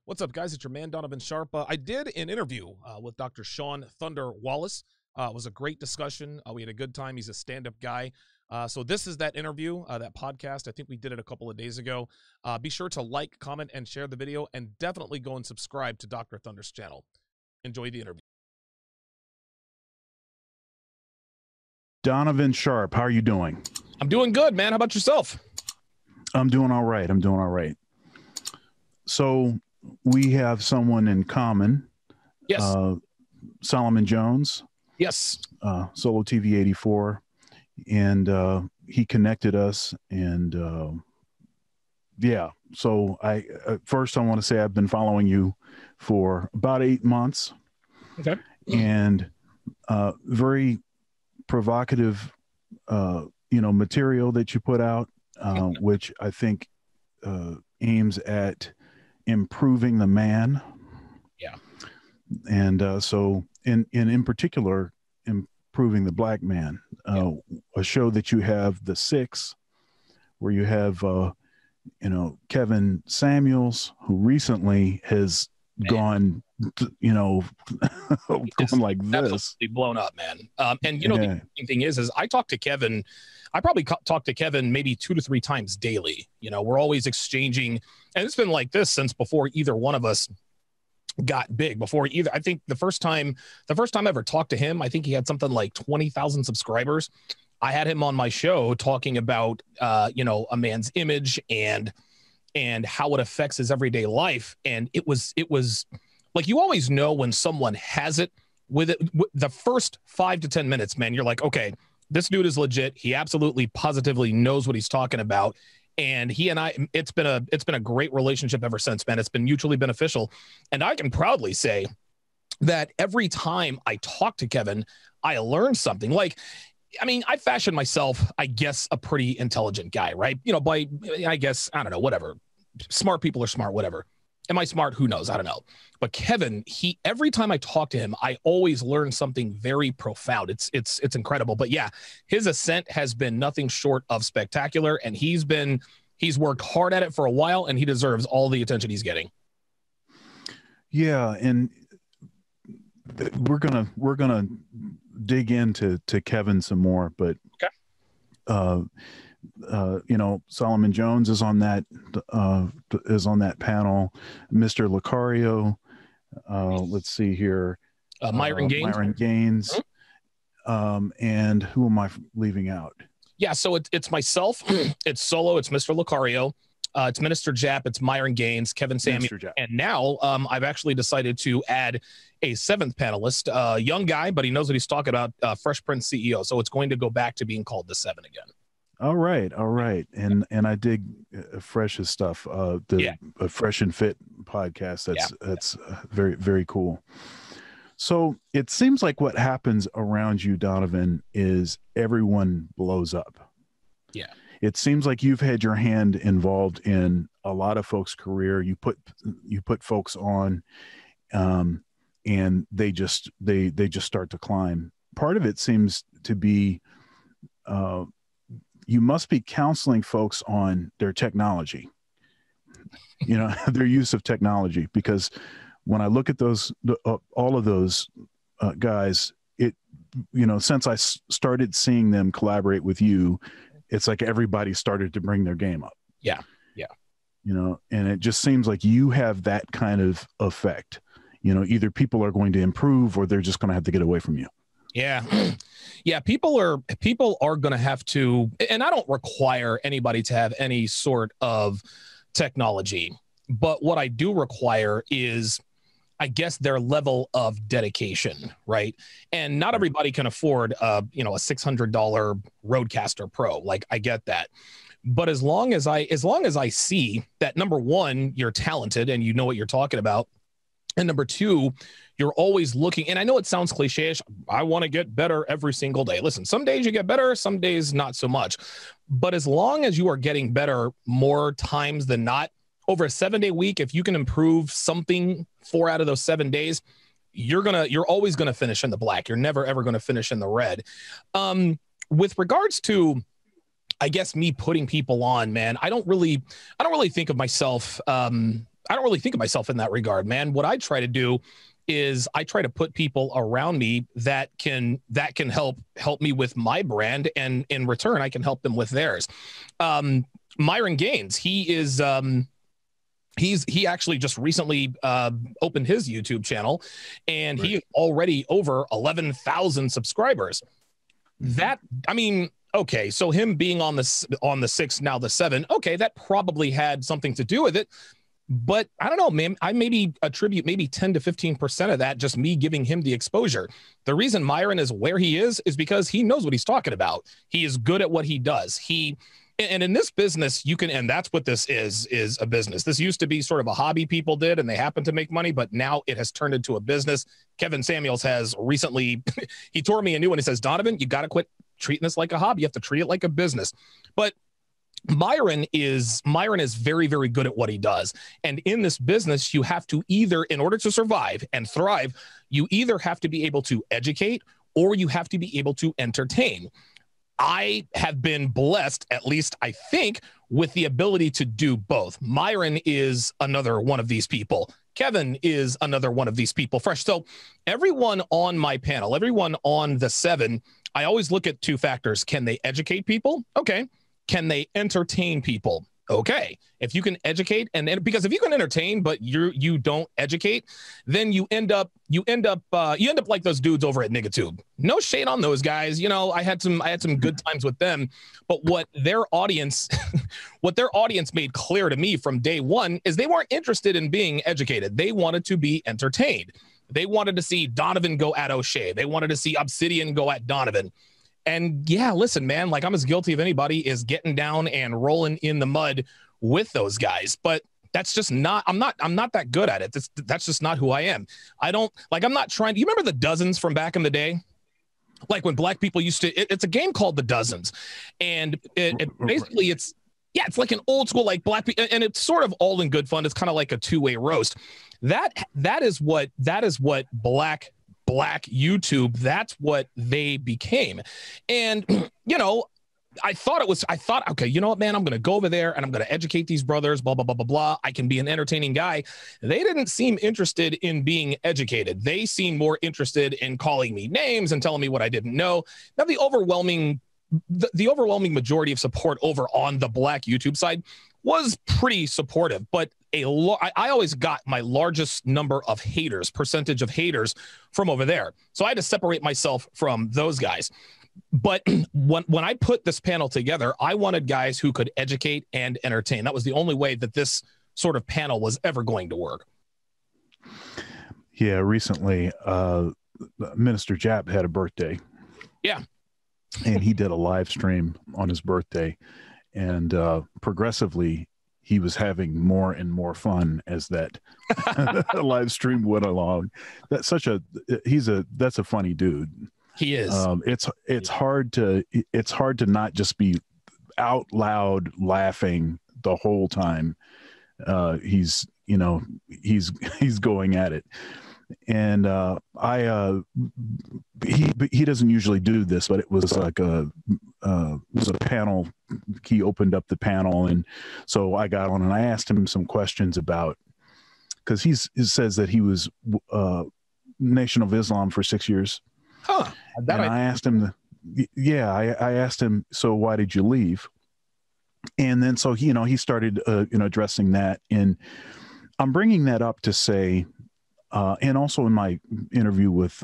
What's up, guys? It's your man, Donovan Sharp. I did an interview with Dr. Sean Thunder Wallace. It was a great discussion. We had a good time. He's a stand-up guy. So this is that interview, that podcast. I think we did it a couple of days ago. Be sure to like, comment, and share the video, and definitely go and subscribe to Dr. Thunder's channel. Enjoy the interview. Donovan Sharp, how are you doing? I'm doing good, man. How about yourself? I'm doing all right. So we have someone in common. Yes. Solomon Jones. Yes. Solo TV 84. And he connected us. And yeah, so first I want to say I've been following you for about 8 months. Okay. And very provocative, material that you put out, which I think aims at improving the man. Yeah. And so in particular, improving the black man. A show that you have, The Six, where you have Kevin Samuels, who recently has gone going like this, absolutely blown up, man. And the interesting thing is I talk to Kevin. I probably talk to Kevin maybe 2 to 3 times daily. We're always exchanging, and it's been like this since before either one of us got big. I think the first time I ever talked to him, I think he had something like 20,000 subscribers. I had him on my show talking about a man's image and how it affects his everyday life. And it was like, you always know when someone has it with it. The first 5 to 10 minutes, man, you're like, okay, this dude is legit. He absolutely positively knows what he's talking about. And he and I, it's been a great relationship ever since, man. It's been mutually beneficial. And I can proudly say that every time I talk to Kevin, I learn something. Like, I mean, I fashion myself, I guess, a pretty intelligent guy, right? By, I guess, I don't know, whatever. Smart people are smart, whatever. Am I smart? Who knows? I don't know. But Kevin, every time I talk to him, I always learn something very profound. It's incredible. But yeah, his ascent has been nothing short of spectacular, and he's worked hard at it for a while, and he deserves all the attention he's getting. Yeah, and we're gonna dig into Kevin some more, but okay. Solomon Jones is on that panel. Mr. Lucario, let's see here, Myron Gaines. Mm-hmm. And who am I leaving out? Yeah, so it's myself, it's Solo, it's Mr. Lucario, it's Minister Jap, it's Myron Gaines, Kevin Samuel, and now I've actually decided to add a 7th panelist, young guy, but he knows what he's talking about, Fresh Prince CEO. So it's going to go back to being called the 7 again. All right. And I dig Fresh's stuff. The Fresh and Fit podcast. That's very, very cool. So it seems like what happens around you, Donovan, is everyone blows up. Yeah. It seems like you've had your hand involved in a lot of folks' career. You put folks on, and they just start to climb. Part of it seems to be, you must be counseling folks on their technology, their use of technology, because when I look at all of those guys, since I started seeing them collaborate with you, it's like everybody started to bring their game up. Yeah. And it just seems like you have that kind of effect. Either people are going to improve or they're just going to have to get away from you. Yeah. Yeah. People are going to have to, and I don't require anybody to have any sort of technology, but what I do require is, I guess, their level of dedication. Right. And not everybody can afford, a $600 Rodecaster Pro. Like, I get that. But as long as I see that, number one, you're talented and you know what you're talking about. And number two, you're always looking, and I know it sounds cliche-ish, I want to get better every single day. Listen, some days you get better, some days not so much. But as long as you are getting better more times than not, over a 7-day week, if you can improve something 4 out of those 7 days, you're always gonna finish in the black. You're never ever gonna finish in the red. With regards to, I guess, me putting people on, man, I don't really think of myself. don't really think of myself in that regard, man. What I try to do is I try to put people around me that can help me with my brand, and in return I can help them with theirs. Myron Gaines, he actually just recently opened his YouTube channel, and he is already over 11,000 subscribers. That, I mean, okay, so him being on the 6, now the 7, okay, that probably had something to do with it. But I don't know, man. I maybe attribute maybe 10 to 15% of that just me giving him the exposure. The reason Myron is where he is because he knows what he's talking about. He is good at what he does. And in this business, you can, and that's what this is a business. This used to be sort of a hobby people did, and they happen to make money, but now it has turned into a business. Kevin Samuels has recently, he tore me a new one. He says, Donovan, you got to quit treating this like a hobby. You have to treat it like a business. But Myron is very, very good at what he does. And in this business, you have to either, in order to survive and thrive, you either have to be able to educate or you have to be able to entertain. I have been blessed, at least I think, with the ability to do both. Myron is another one of these people. Kevin is another one of these people. Fresh. So everyone on my panel, everyone on the 7, I always look at 2 factors. Can they educate people? Okay. Can they entertain people? Okay. If you can educate, and because if you can entertain but you don't educate, then you end up like those dudes over at Nigatube. No shade on those guys. You know, I had some good times with them, but what their audience made clear to me from day one is they weren't interested in being educated. They wanted to be entertained. They wanted to see Donovan go at O'Shea. They wanted to see Obsidian go at Donovan. And yeah, listen, man, like I'm as guilty of anybody is getting down and rolling in the mud with those guys. But that's just not, I'm not that good at it. That's just not who I am. I'm not trying. You remember the Dozens from back in the day? Like when black people used to, it's a game called the Dozens. And it basically it's like an old school, like black people, and it's sort of all in good fun. It's kind of like a 2-way roast. That is what black YouTube, that's what they became. And you know, I thought, okay, you know what, man, I'm going to go over there and I'm going to educate these brothers, blah, blah, blah, blah, blah. I can be an entertaining guy. They didn't seem interested in being educated. They seemed more interested in calling me names and telling me what I didn't know. Now, the overwhelming majority of support over on the black YouTube side was pretty supportive, but I always got my largest number of percentage of haters from over there. So I had to separate myself from those guys. But when I put this panel together, I wanted guys who could educate and entertain. That was the only way that this sort of panel was ever going to work. Yeah, recently, Minister Japp had a birthday. Yeah. And he did a live stream on his birthday. And progressively, he was having more and more fun as that live stream went along. That's that's a funny dude. He is. It's hard to not just be out loud laughing the whole time. He's going at it. And he doesn't usually do this, but it was like a panel. He opened up the panel, and so I got on and I asked him some questions about, because he says that he was Nation of Islam for 6 years. Huh. And I asked him, I asked him, so why did you leave? And then so he started addressing that, and I'm bringing that up to say. And also in my interview with,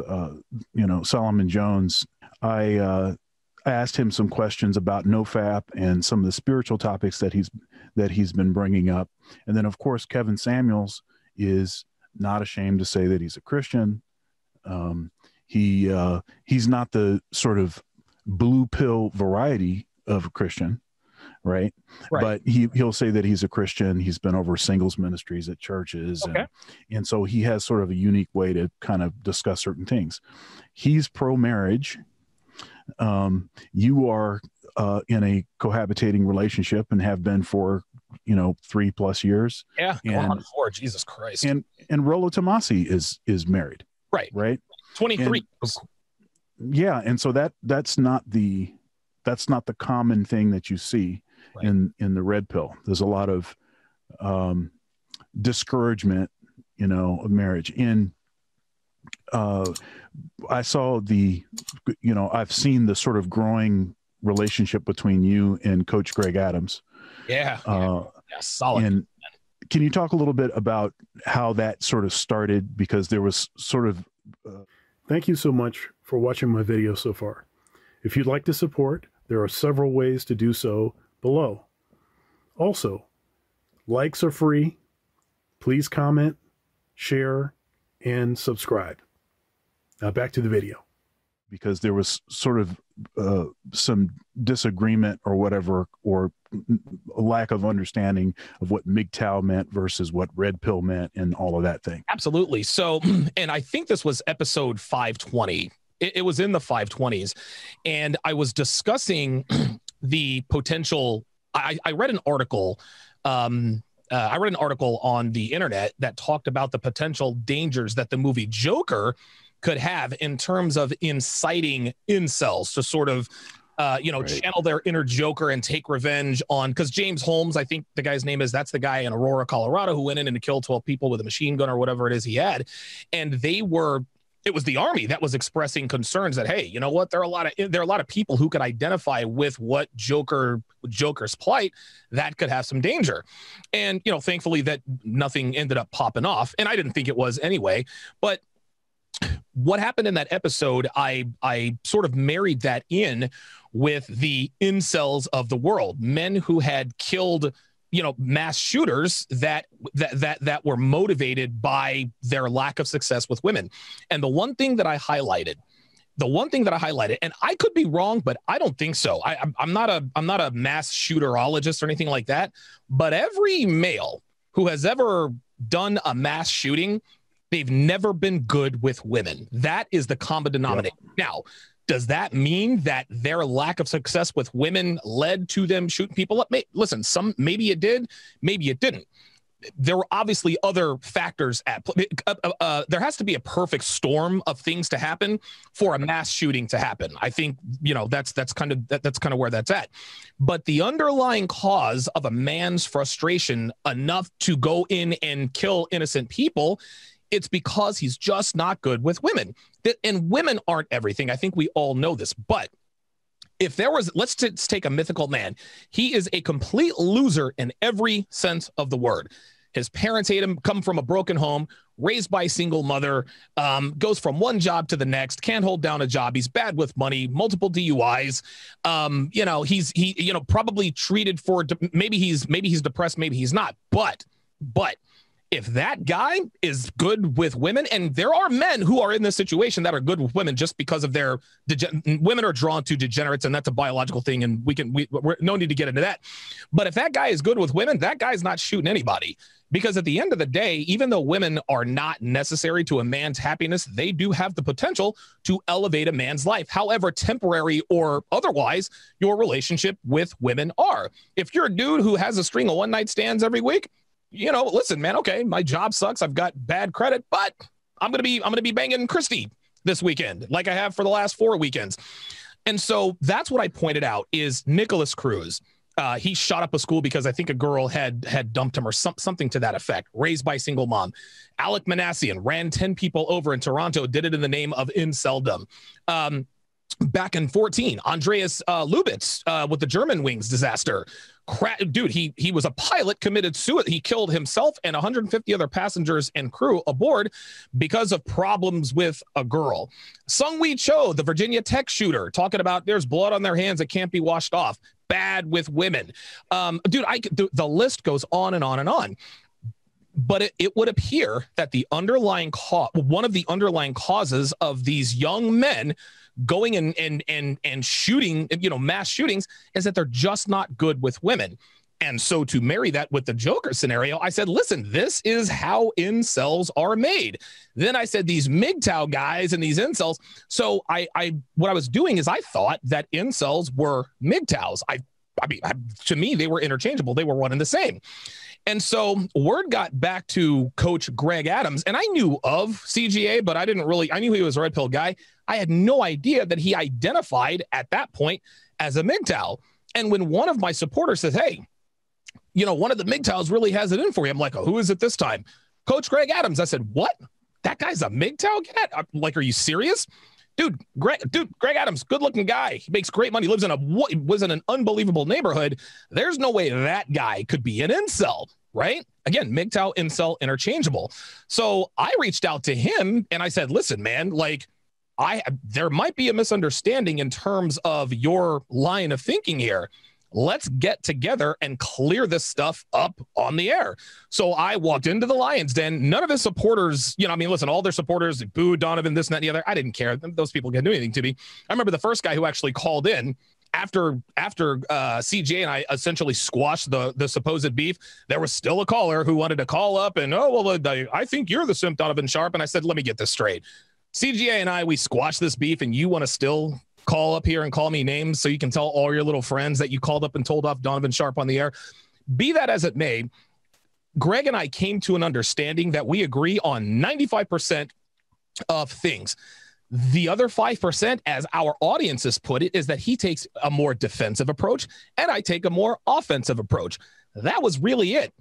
Solomon Jones, I asked him some questions about NoFap and some of the spiritual topics that he's been bringing up. And then, of course, Kevin Samuels is not ashamed to say that he's a Christian. He's not the sort of blue pill variety of a Christian. Right. But he'll say that he's a Christian. He's been over singles ministries at churches. Okay. And so he has sort of a unique way to kind of discuss certain things. He's pro-marriage. You are in a cohabitating relationship and have been for, 3+ years. Yeah. And on 4, Jesus Christ. And Rollo Tomasi is married. Right. Right. 23. Yeah. And so that's not the common thing that you see in the red pill. There's a lot of discouragement, of marriage. And I saw I've seen the sort of growing relationship between you and Coach Greg Adams. Yeah. Solid. And can you talk a little bit about how that sort of started? Because there was sort of... Thank you so much for watching my video so far. If you'd like to support, there are several ways to do so below. Also, likes are free. Please comment, share, and subscribe. Now back to the video. Because there was sort of some disagreement or whatever, or a lack of understanding of what MGTOW meant versus what red pill meant and all of that thing. Absolutely. So, and I think this was episode 520. It was in the 520s. And I was discussing the potential. I read an article. I read an article on the internet that talked about the potential dangers that the movie Joker could have in terms of inciting incels to sort of, channel their inner Joker and take revenge on, because James Holmes, I think the guy's name is, that's the guy in Aurora, Colorado, who went in and killed 12 people with a machine gun or whatever it is he had. And it was the army that was expressing concerns that, hey, you know what, there are a lot of people who could identify with what Joker's plight that could have some danger. And, thankfully that nothing ended up popping off. And I didn't think it was anyway, but what happened in that episode, I sort of married that in with the incels of the world, men who had killed, mass shooters that were motivated by their lack of success with women. And the one thing that I highlighted, and I could be wrong, but I don't think so. I'm not a mass shooterologist or anything like that, but every male who has ever done a mass shooting, they've never been good with women. That is the common denominator. Yep. Now, does that mean that their lack of success with women led to them shooting people up? Listen, maybe it did, maybe it didn't. There were obviously other factors at play. There has to be a perfect storm of things to happen for a mass shooting to happen. I think, that's kind of where that's at. But the underlying cause of a man's frustration enough to go in and kill innocent people, it's because he's just not good with women. And women aren't everything. I think we all know this. But if there was, let's take a mythical man. He is a complete loser in every sense of the word. His parents hate him, come from a broken home, raised by a single mother, goes from one job to the next, can't hold down a job. He's bad with money, multiple DUIs. He's probably treated for, maybe he's depressed, maybe he's not. But if that guy is good with women, and there are men who are in this situation that are good with women just because of their women are drawn to degenerates, and that's a biological thing, and we're no need to get into that. But if that guy is good with women, that guy's not shooting anybody, because at the end of the day, even though women are not necessary to a man's happiness, they do have the potential to elevate a man's life. However temporary or otherwise your relationship with women are. If you're a dude who has a string of one-night stands every week, listen, man, okay, my job sucks. I've got bad credit, but I'm going to be banging Christy this weekend, like I have for the last 4 weekends. And so that's what I pointed out is Nicholas Cruz. He shot up a school because I think a girl had dumped him or something to that effect, raised by a single mom. Alec Manassian ran 10 people over in Toronto, did it in the name of inceldom. Back in 2014, Andreas Lubitz with the Germanwings disaster. Dude, he was a pilot, committed suicide. He killed himself and 150 other passengers and crew aboard because of problems with a girl. Seung-Hui Cho, the Virginia Tech shooter, talking about there's blood on their hands that can't be washed off. Bad with women. Dude, the list goes on and on and on. But it would appear that one of the underlying causes of these young men going and shooting, mass shootings, is that they're just not good with women. And so to marry that with the Joker scenario, I said, listen, this is how incels are made. Then I said, these MGTOW guys and these incels. So what I was doing is I thought that incels were MGTOWs. I mean, to me, they were interchangeable. They were one and the same. And so word got back to Coach Greg Adams, and I knew of CGA, but I knew he was a red pill guy. I had no idea that he identified at that point as a MGTOW. And when one of my supporters says, hey, you know, one of the MGTOWs really has it in for you. I'm like, oh, who is it this time? Coach Greg Adams. I said, what? That guy's a MGTOW cat? I'm like, are you serious? Dude, Greg Adams, good looking guy. He makes great money. Was in an unbelievable neighborhood. There's no way that guy could be an incel, right? Again, MGTOW, incel, interchangeable. So I reached out to him and I said, listen, man, like there might be a misunderstanding in terms of your line of thinking here. Let's get together and clear this stuff up on the air. So I walked into the Lions Den. None of his supporters, you know, I mean, listen, all their supporters booed Donovan, this and that and the other. I didn't care. Those people can't do anything to me. I remember the first guy who actually called in after CJ and I essentially squashed the supposed beef. There was still a caller who wanted to call up and, oh, well, I think you're the simp, Donovan Sharp. And I said, let me get this straight. CGA and I, we squashed this beef and you want to still call up here and call me names so you can tell all your little friends that you called up and told off Donovan Sharp on the air. Be that as it may, Greg and I came to an understanding that we agree on 95% of things. The other 5%, as our audiences put it, is that he takes a more defensive approach and I take a more offensive approach. That was really it.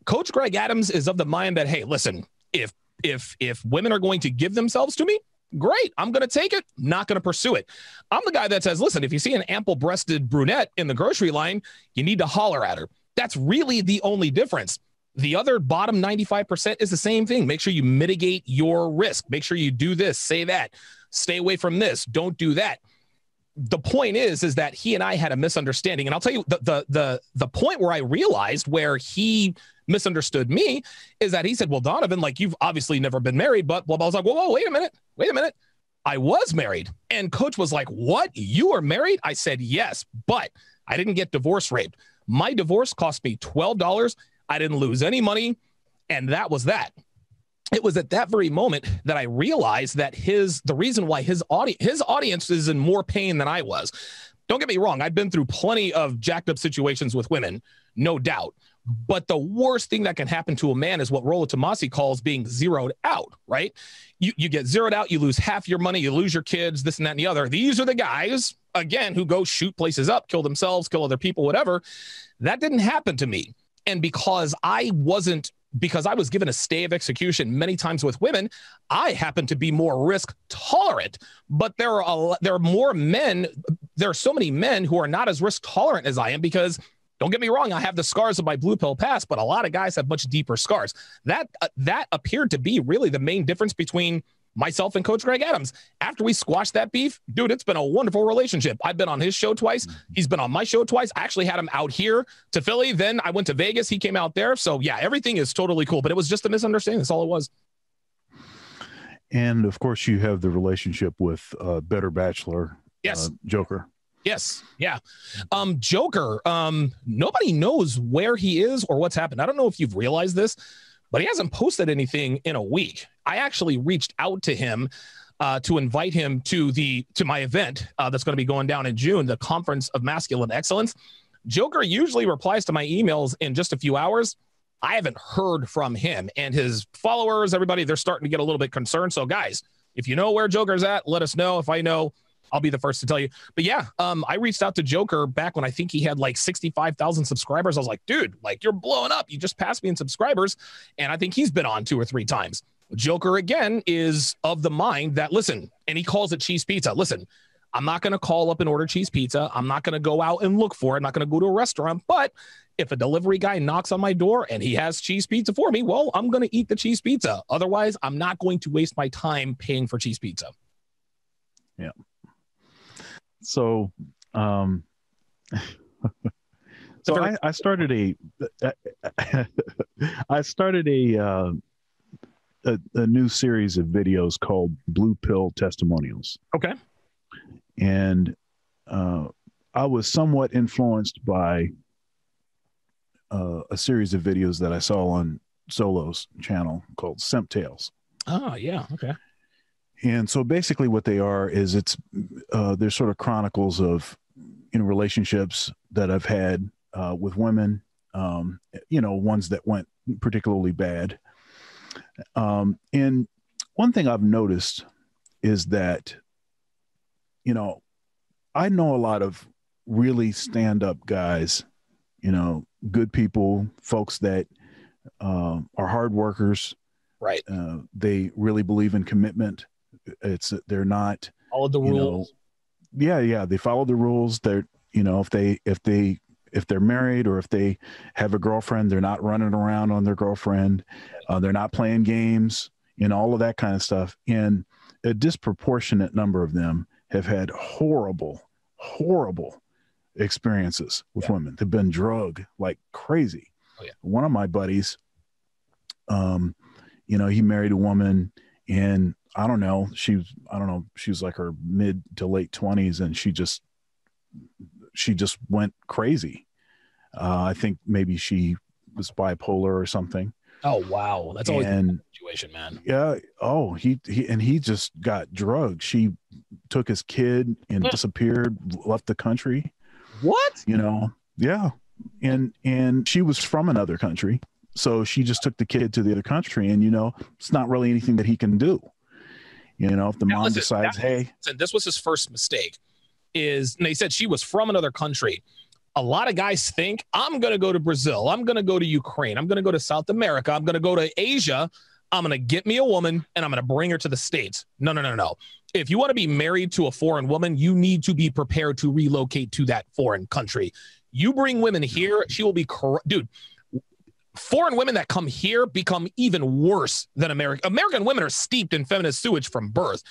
Coach Greg Adams is of the mind that, hey, listen, if women are going to give themselves to me, great. I'm going to take it. Not going to pursue it. I'm the guy that says, listen, if you see an ample-breasted brunette in the grocery line, you need to holler at her. That's really the only difference. The other bottom 95% is the same thing. Make sure you mitigate your risk. Make sure you do this, say that, stay away from this, don't do that. The point is that he and I had a misunderstanding. And I'll tell you the point where I realized where he misunderstood me is that he said, well, Donovan, like, you've obviously never been married, but blah, blah. I was like, whoa, wait a minute. I was married. And coach was like, what? You are married? I said, yes, but I didn't get divorce raped. My divorce cost me $12. I didn't lose any money. And that was that. It was at that very moment that I realized that the reason why his audience is in more pain than I was. Don't get me wrong. I've been through plenty of jacked up situations with women, no doubt. But the worst thing that can happen to a man is what Rollo Tomasi calls being zeroed out, right? You get zeroed out, you lose half your money, you lose your kids, this and that and the other. These are the guys, again, who go shoot places up, kill themselves, kill other people, whatever. That didn't happen to me. And because I was given a stay of execution many times with women, I happen to be more risk tolerant. But there are more men. There are so many men who are not as risk tolerant as I am because, don't get me wrong, I have the scars of my blue pill past, but a lot of guys have much deeper scars. That appeared to be really the main difference between myself and Coach Greg Adams. After we squashed that beef, dude, it's been a wonderful relationship. I've been on his show twice. He's been on my show twice. I actually had him out here to Philly. Then I went to Vegas. He came out there. So yeah, everything is totally cool, but it was just a misunderstanding. That's all it was. And of course you have the relationship with Better Bachelor. Yes. Joker. Yes. Yeah. Joker, nobody knows where he is or what's happened. I don't know if you've realized this, but he hasn't posted anything in a week. I actually reached out to him to invite him to my event that's going to be going down in June, the Conference of Masculine Excellence. Joker usually replies to my emails in just a few hours. I haven't heard from him, and his followers, everybody, they're starting to get a little bit concerned. So guys, if you know where Joker's at, let us know. If I know, I'll be the first to tell you. But yeah, I reached out to Joker back when I think he had like 65,000 subscribers. I was like, dude, like, you're blowing up. You just passed me in subscribers. And I think he's been on 2 or 3 times. Joker, again, is of the mind that, listen, and he calls it cheese pizza. Listen, I'm not going to call up and order cheese pizza. I'm not going to go out and look for it. I'm not going to go to a restaurant. But if a delivery guy knocks on my door and he has cheese pizza for me, well, I'm going to eat the cheese pizza. Otherwise, I'm not going to waste my time paying for cheese pizza. Yeah. So, I started a new series of videos called Blue Pill Testimonials. Okay. And I was somewhat influenced by a series of videos that I saw on Solo's channel called Simp Tales. Oh, yeah. Okay. And so basically what they are is they're sort of chronicles of, relationships that I've had with women, ones that went particularly bad. And one thing I've noticed is that, I know a lot of really stand-up guys, good people, folks that are hard workers. Right. They really believe in commitment. They're not follow the rules. Yeah. They follow the rules. They're, if they're married or if they have a girlfriend, they're not running around on their girlfriend. They're not playing games and all of that kind of stuff. And a disproportionate number of them have had horrible experiences with women. They've been drugged like crazy. Oh, yeah. One of my buddies, he married a woman, and I don't know, she was like her mid to late 20s, and she just went crazy. I think maybe she was bipolar or something. Oh, wow. That's always a situation, man. Yeah. Oh, he just got drugged. She took his kid and disappeared, left the country. What? Yeah. And she was from another country. So she just took the kid to the other country, and, it's not really anything that he can do. If the mom decides, hey. And this was his first mistake, and they said she was from another country. A lot of guys think, I'm going to go to Brazil. I'm going to go to Ukraine. I'm going to go to South America. I'm going to go to Asia. I'm going to get me a woman, and I'm going to bring her to the States. No. If you want to be married to a foreign woman, you need to be prepared to relocate to that foreign country. You bring women here, she will be dude. Foreign women that come here become even worse than American women are steeped in feminist sewage from birth.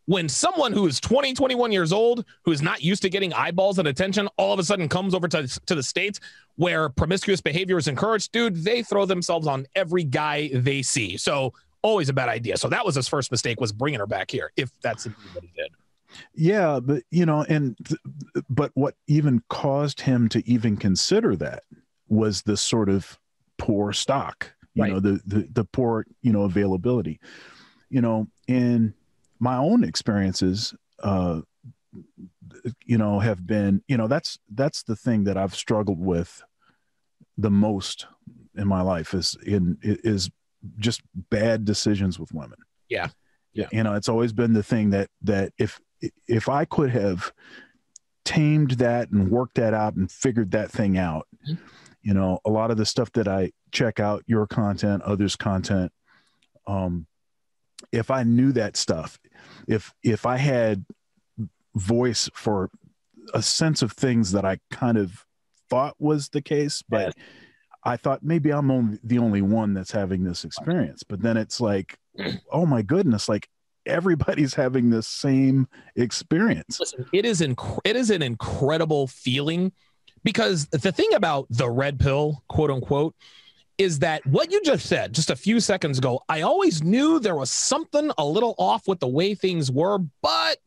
When someone who is 20, 21 years old, who is not used to getting eyeballs and attention, all of a sudden comes over to the States where promiscuous behavior is encouraged, dude, they throw themselves on every guy they see. So always a bad idea. So that was his first mistake, was bringing her back here, if that's what he did. Yeah, but, but what even caused him to even consider that was this sort of poor stock, the poor, availability, in my own experiences, have been, that's the thing that I've struggled with the most in my life is just bad decisions with women. Yeah. It's always been the thing that if I could have tamed that and worked that out and figured that thing out, a lot of the stuff that I check out, your content, others' content, if I knew that stuff, if I had voice for a sense of things that I kind of thought was the case, but I thought maybe I'm the only one that's having this experience. But then it's like, oh my goodness, like everybody's having this same experience. Listen, it is an incredible feeling, because the thing about the red pill, quote unquote, is that what you just said just a few seconds ago, I always knew there was something a little off with the way things were, but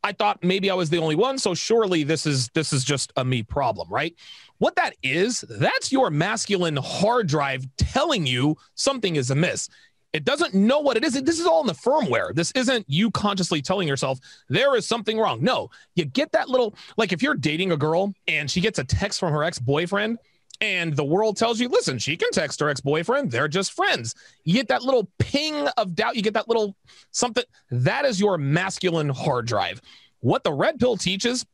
I thought maybe I was the only one. So surely this is just a me problem, right? What that is, that's your masculine hard drive telling you something is amiss. It doesn't know what it is. This is all in the firmware. This isn't you consciously telling yourself there is something wrong. No, you get that little, like if you're dating a girl and she gets a text from her ex-boyfriend and the world tells you, listen, she can text her ex-boyfriend. They're just friends. You get that little ping of doubt. You get that little something. That is your masculine hard drive. What the red pill teaches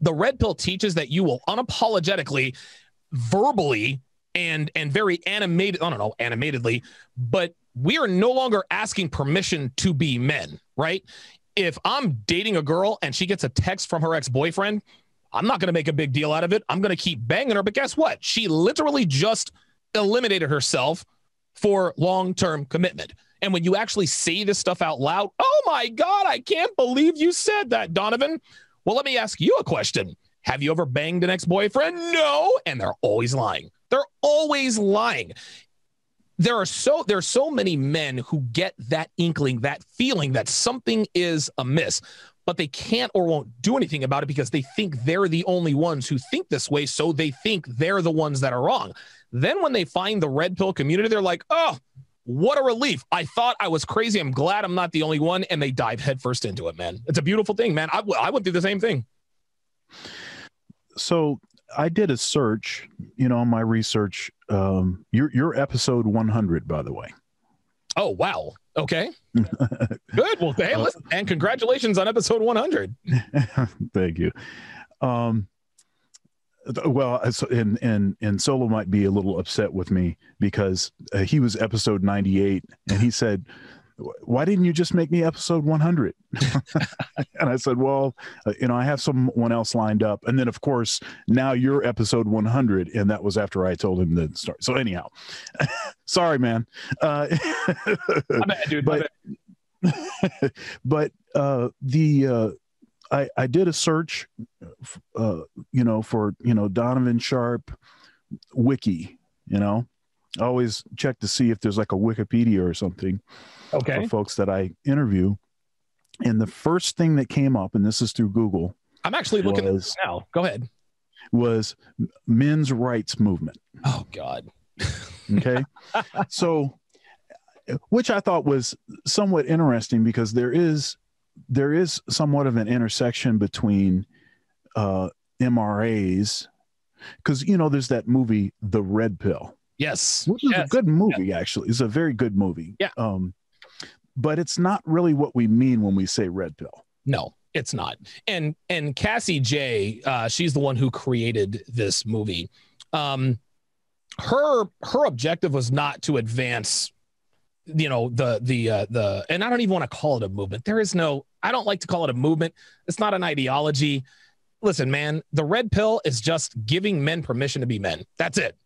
that you will unapologetically, verbally, and very animatedly, but we are no longer asking permission to be men, right? If I'm dating a girl and she gets a text from her ex-boyfriend, I'm not going to make a big deal out of it. I'm going to keep banging her. But guess what? She literally just eliminated herself for long-term commitment. And when you actually say this stuff out loud, oh my God, I can't believe you said that, Donovan. Well, let me ask you a question. Have you ever banged an ex-boyfriend? No. And they're always lying. They're always lying. There's so many men who get that inkling, that feeling that something is amiss, but they can't or won't do anything about it because they think they're the only ones who think this way. So they think they're the ones that are wrong. Then when they find the red pill community, they're like, oh, what a relief. I thought I was crazy. I'm glad I'm not the only one. And they dive headfirst into it, man. It's a beautiful thing, man. I went through the same thing. So I did a search, my research, your episode 100, by the way. Oh, wow. Okay. Good. Well, hey, listen, and congratulations on episode 100. Thank you. Well, and Solo might be a little upset with me because he was episode 98, and he said, "Why didn't you just make me episode 100?" And I said, "Well, I have someone else lined up." And then, of course, now you're episode 100, and that was after I told him the story. So anyhow, sorry, man. I'm bad, dude. But I did a search, for Donovan Sharp wiki. I always check to see if there's like a Wikipedia or something. Okay. For folks that I interview, and the first thing that came up, and this is through Google. I'm actually looking at this now. Go ahead. Was men's rights movement. Oh God. Okay. So, which I thought was somewhat interesting because there is somewhat of an intersection between MRAs, because there's that movie The Red Pill. Yes, which is a good movie. Actually, it's a very good movie. Yeah. But it's not really what we mean when we say red pill. No, it's not. And Cassie J, she's the one who created this movie. Her objective was not to advance, the and I don't even want to call it a movement. I don't like to call it a movement. It's not an ideology. Listen, man, the red pill is just giving men permission to be men. That's it.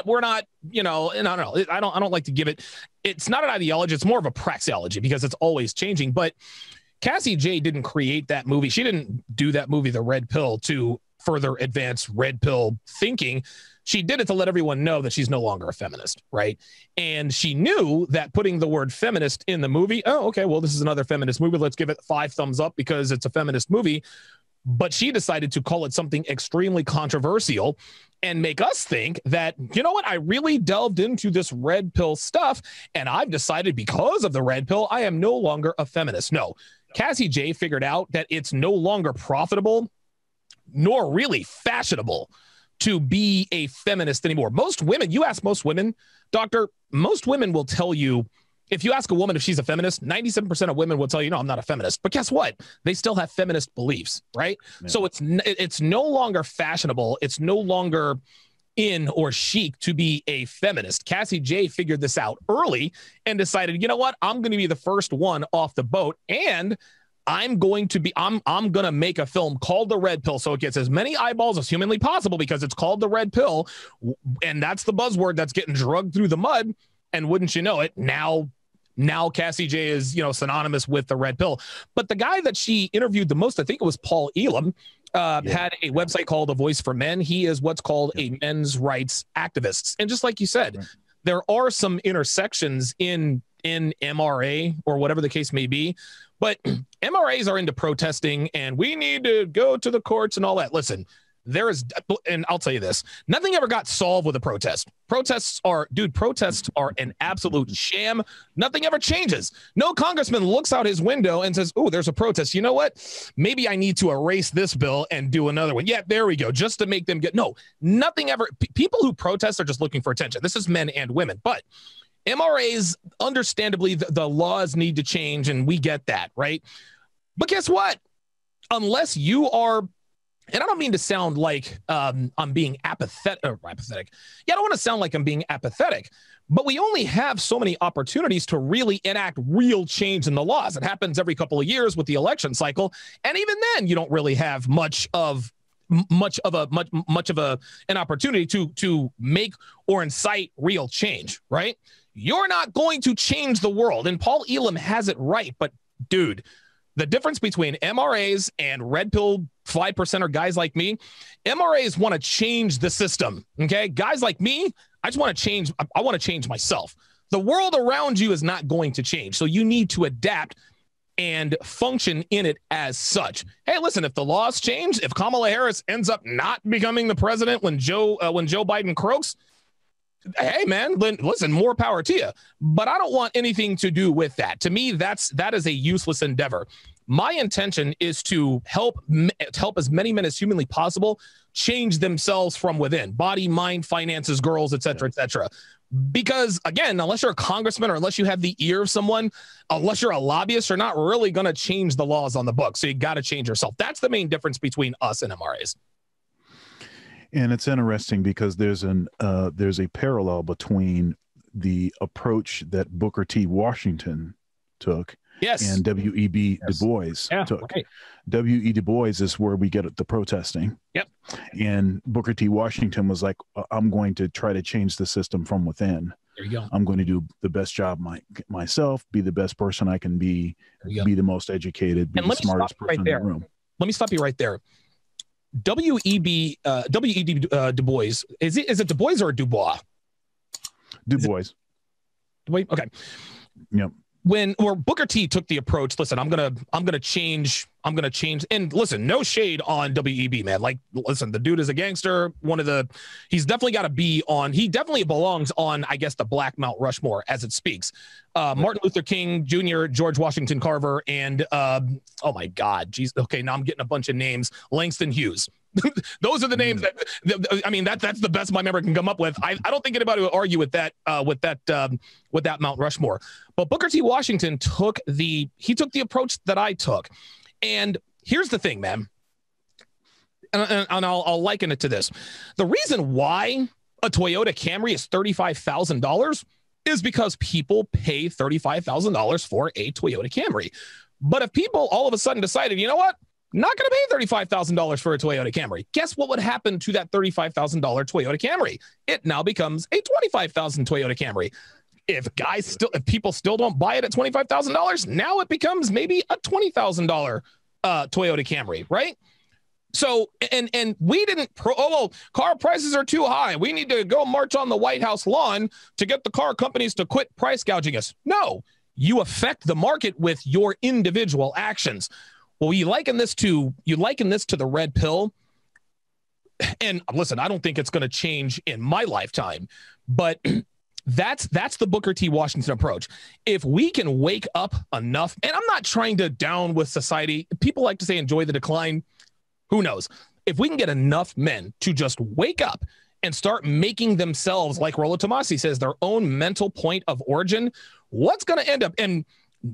We're not, no. I don't like to give it. It's not an ideology. It's more of a praxeology because it's always changing. But Cassie J didn't create that movie. She didn't do that movie, The Red Pill, to further advance red pill thinking. She did it to let everyone know that she's no longer a feminist, right? And she knew that putting the word feminist in the movie, oh, okay, well, this is another feminist movie. Let's give it 5 thumbs up because it's a feminist movie. But she decided to call it something extremely controversial and make us think that, you know what, I really delved into this red pill stuff, and I've decided because of the red pill, I am no longer a feminist. No, Cassie J figured out that it's no longer profitable nor really fashionable to be a feminist anymore. Most women, you ask most women, doctor, most women will tell you, if you ask a woman if she's a feminist, 97% of women will tell you, no, I'm not a feminist. But guess what? They still have feminist beliefs, right? Yeah. So it's no longer fashionable. It's no longer in or chic to be a feminist. Cassie J figured this out early and decided, you know what? I'm going to be the first one off the boat, and I'm going to make a film called The Red Pill so it gets as many eyeballs as humanly possible because it's called The Red Pill, and that's the buzzword that's getting drugged through the mud. And wouldn't you know it, now Cassie J is, synonymous with the red pill. But the guy that she interviewed the most, I think it was Paul Elam, had a website called A Voice for Men. He is what's called a men's rights activist. And just like you said, there are some intersections in MRA or whatever the case may be, but MRAs are into protesting and we need to go to the courts and all that. Listen, and I'll tell you this, nothing ever got solved with a protest. Protests are an absolute sham. Nothing ever changes. No congressman looks out his window and says, oh, there's a protest. You know what? Maybe I need to erase this bill and do another one. Yeah, there we go. Just to make them nothing ever. People who protest are just looking for attention. This is men and women. But MRAs, understandably, the laws need to change, and we get that, right? But guess what? Unless you are, and I don't mean to sound like I'm being apathetic. Yeah, I don't want to sound like I'm being apathetic, but we only have so many opportunities to really enact real change in the laws. It happens every couple of years with the election cycle, and even then, you don't really have much of an opportunity to make or incite real change, right? You're not going to change the world, and Paul Elam has it right. But dude, the difference between MRAs and red pill 5%er guys like me, MRAs want to change the system. Okay. Guys like me, I want to change myself. The world around you is not going to change. So you need to adapt and function in it as such. Hey, listen, if the laws change, if Kamala Harris ends up not becoming the president when Joe Biden croaks, hey man, listen, more power to you. But I don't want anything to do with that. To me, that is a useless endeavor. My intention is to help as many men as humanly possible change themselves from within: body, mind, finances, girls, et cetera, et cetera. Because again, unless you're a congressman or unless you have the ear of someone, unless you're a lobbyist, you're not really going to change the laws on the book. So you got to change yourself. That's the main difference between us and MRAs. And it's interesting because there's a parallel between the approach that Booker T. Washington took, yes, and W.E.B. Du Bois took. Right. W.E. Du Bois is where we get the protesting. Yep. And Booker T. Washington was like, I'm going to try to change the system from within. There you go. I'm going to do the best job myself, be the best person I can be the most educated, be the smartest person in the room. Let me stop you right there. W.E.B. Du Bois, is it Du Bois or Dubois? Du Bois. Okay. Yep. Or Booker T took the approach, listen, I'm gonna change. And listen, no shade on WEB, man. Like, listen, the dude is a gangster. He's definitely got to be on. He definitely belongs on, I guess, the Black Mount Rushmore as it speaks. Martin Luther King Jr., George Washington Carver, and oh my God, geez. Okay, now I'm getting a bunch of names. Langston Hughes. Those are the names that's the best my memory can come up with. I don't think anybody will argue with that Mount Rushmore. But Booker T. Washington took the approach that I took. And here's the thing, man. And I'll liken it to this. The reason why a Toyota Camry is $35,000 is because people pay $35,000 for a Toyota Camry. But if people all of a sudden decided, you know what? Not going to pay $35,000 for a Toyota Camry. Guess what would happen to that $35,000 Toyota Camry? It now becomes a $25,000 Toyota Camry. If people still don't buy it at $25,000, now it becomes maybe a $20,000 Toyota Camry, right? So, and we didn't car prices are too high. We need to go march on the White House lawn to get the car companies to quit price gouging us. No, you affect the market with your individual actions. Well, you liken this to the red pill. And listen, I don't think it's going to change in my lifetime, but that's the Booker T. Washington approach. If we can wake up enough, and I'm not trying to down with society. People like to say enjoy the decline. Who knows? If we can get enough men to just wake up and start making themselves, like Rollo Tomassi says, their own mental point of origin, what's going to end up? And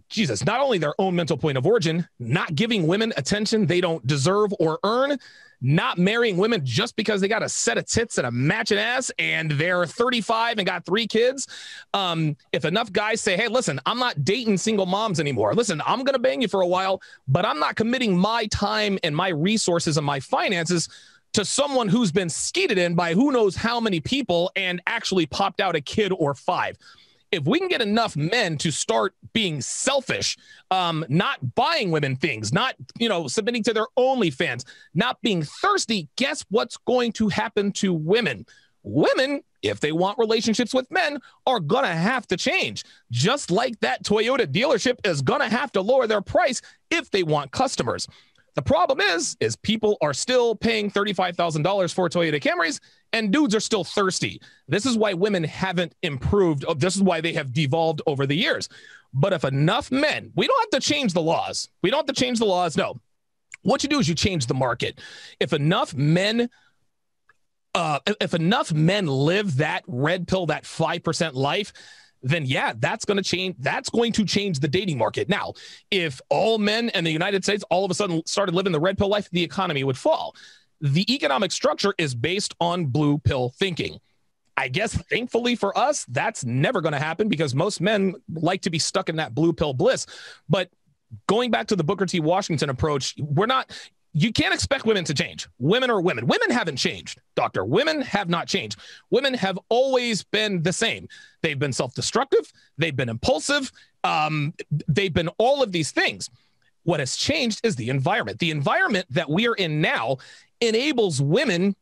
Jesus, not only their own mental point of origin, not giving women attention they don't deserve or earn, not marrying women just because they got a set of tits and a matching ass and they're 35 and got 3 kids. If enough guys say, hey, listen, I'm not dating single moms anymore. Listen, I'm going to bang you for a while, but I'm not committing my time and my resources and my finances to someone who's been skeeted in by who knows how many people and actually popped out a kid or 5. If we can get enough men to start being selfish, not buying women things, not, submitting to their OnlyFans, not being thirsty, guess what's going to happen to women? Women, if they want relationships with men, are going to have to change. Just like that Toyota dealership is going to have to lower their price if they want customers. The problem is people are still paying $35,000 for Toyota Camrys and dudes are still thirsty. This is why women haven't improved. This is why they have devolved over the years. But if enough men, we don't have to change the laws. No. What you do is you change the market. If enough men live that red pill, that 5% life, then yeah, that's going to change. That's going to change the dating market. Now, if all men in the United States all of a sudden started living the red pill life, the economy would fall. The economic structure is based on blue pill thinking. I guess thankfully for us, that's never going to happen because most men like to be stuck in that blue pill bliss. But going back to the Booker T. Washington approach, you can't expect women to change. Women are women. Women haven't changed, doctor. Women have not changed. Women have always been the same. They've been self-destructive. They've been impulsive. They've been all of these things. What has changed is the environment. The environment that we are in now enables women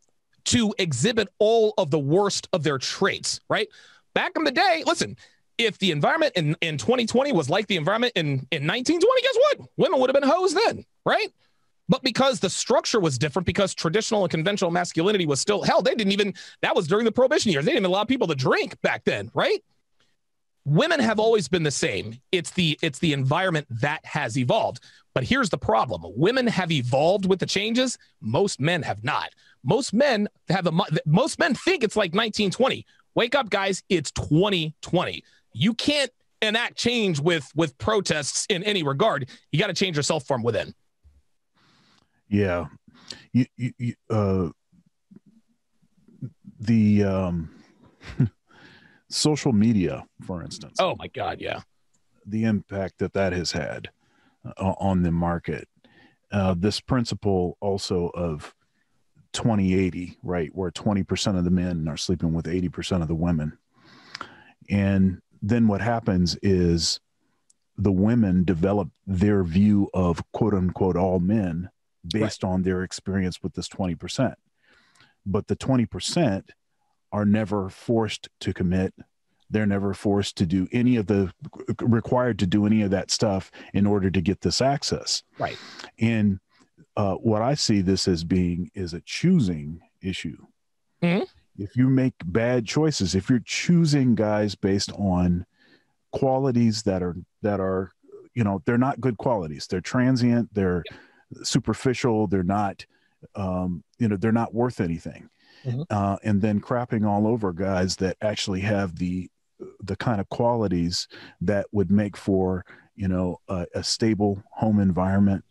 to exhibit all of the worst of their traits, right? Back in the day, listen, if the environment in 2020 was like the environment in 1920, guess what? Women would have been hoes then, right? But because the structure was different, because traditional and conventional masculinity was still, hell, that was during the Prohibition years. They didn't even allow people to drink back then, right? Women have always been the same. It's the environment that has evolved. But here's the problem. Women have evolved with the changes. Most men have not. Most men think it's like 1920. Wake up, guys. It's 2020. You can't enact change with protests in any regard. You got to change yourself from within. Yeah. the social media, for instance. Oh my God. Yeah. The impact that has had on the market. This principle also of 20-80, right? Where 20% of the men are sleeping with 80% of the women. And then what happens is the women develop their view of quote unquote all men based on their experience with this 20%. But the 20% are never forced to commit. They're never forced to do required to do any of that stuff in order to get this access. Right. And what I see this as being is a choosing issue. Mm-hmm. If you make bad choices, if you're choosing guys based on qualities that are, they're not good qualities. They're transient. They're superficial. They're not, they're not worth anything. Mm-hmm. And then crapping all over guys that actually have the kind of qualities that would make for, a stable home environment.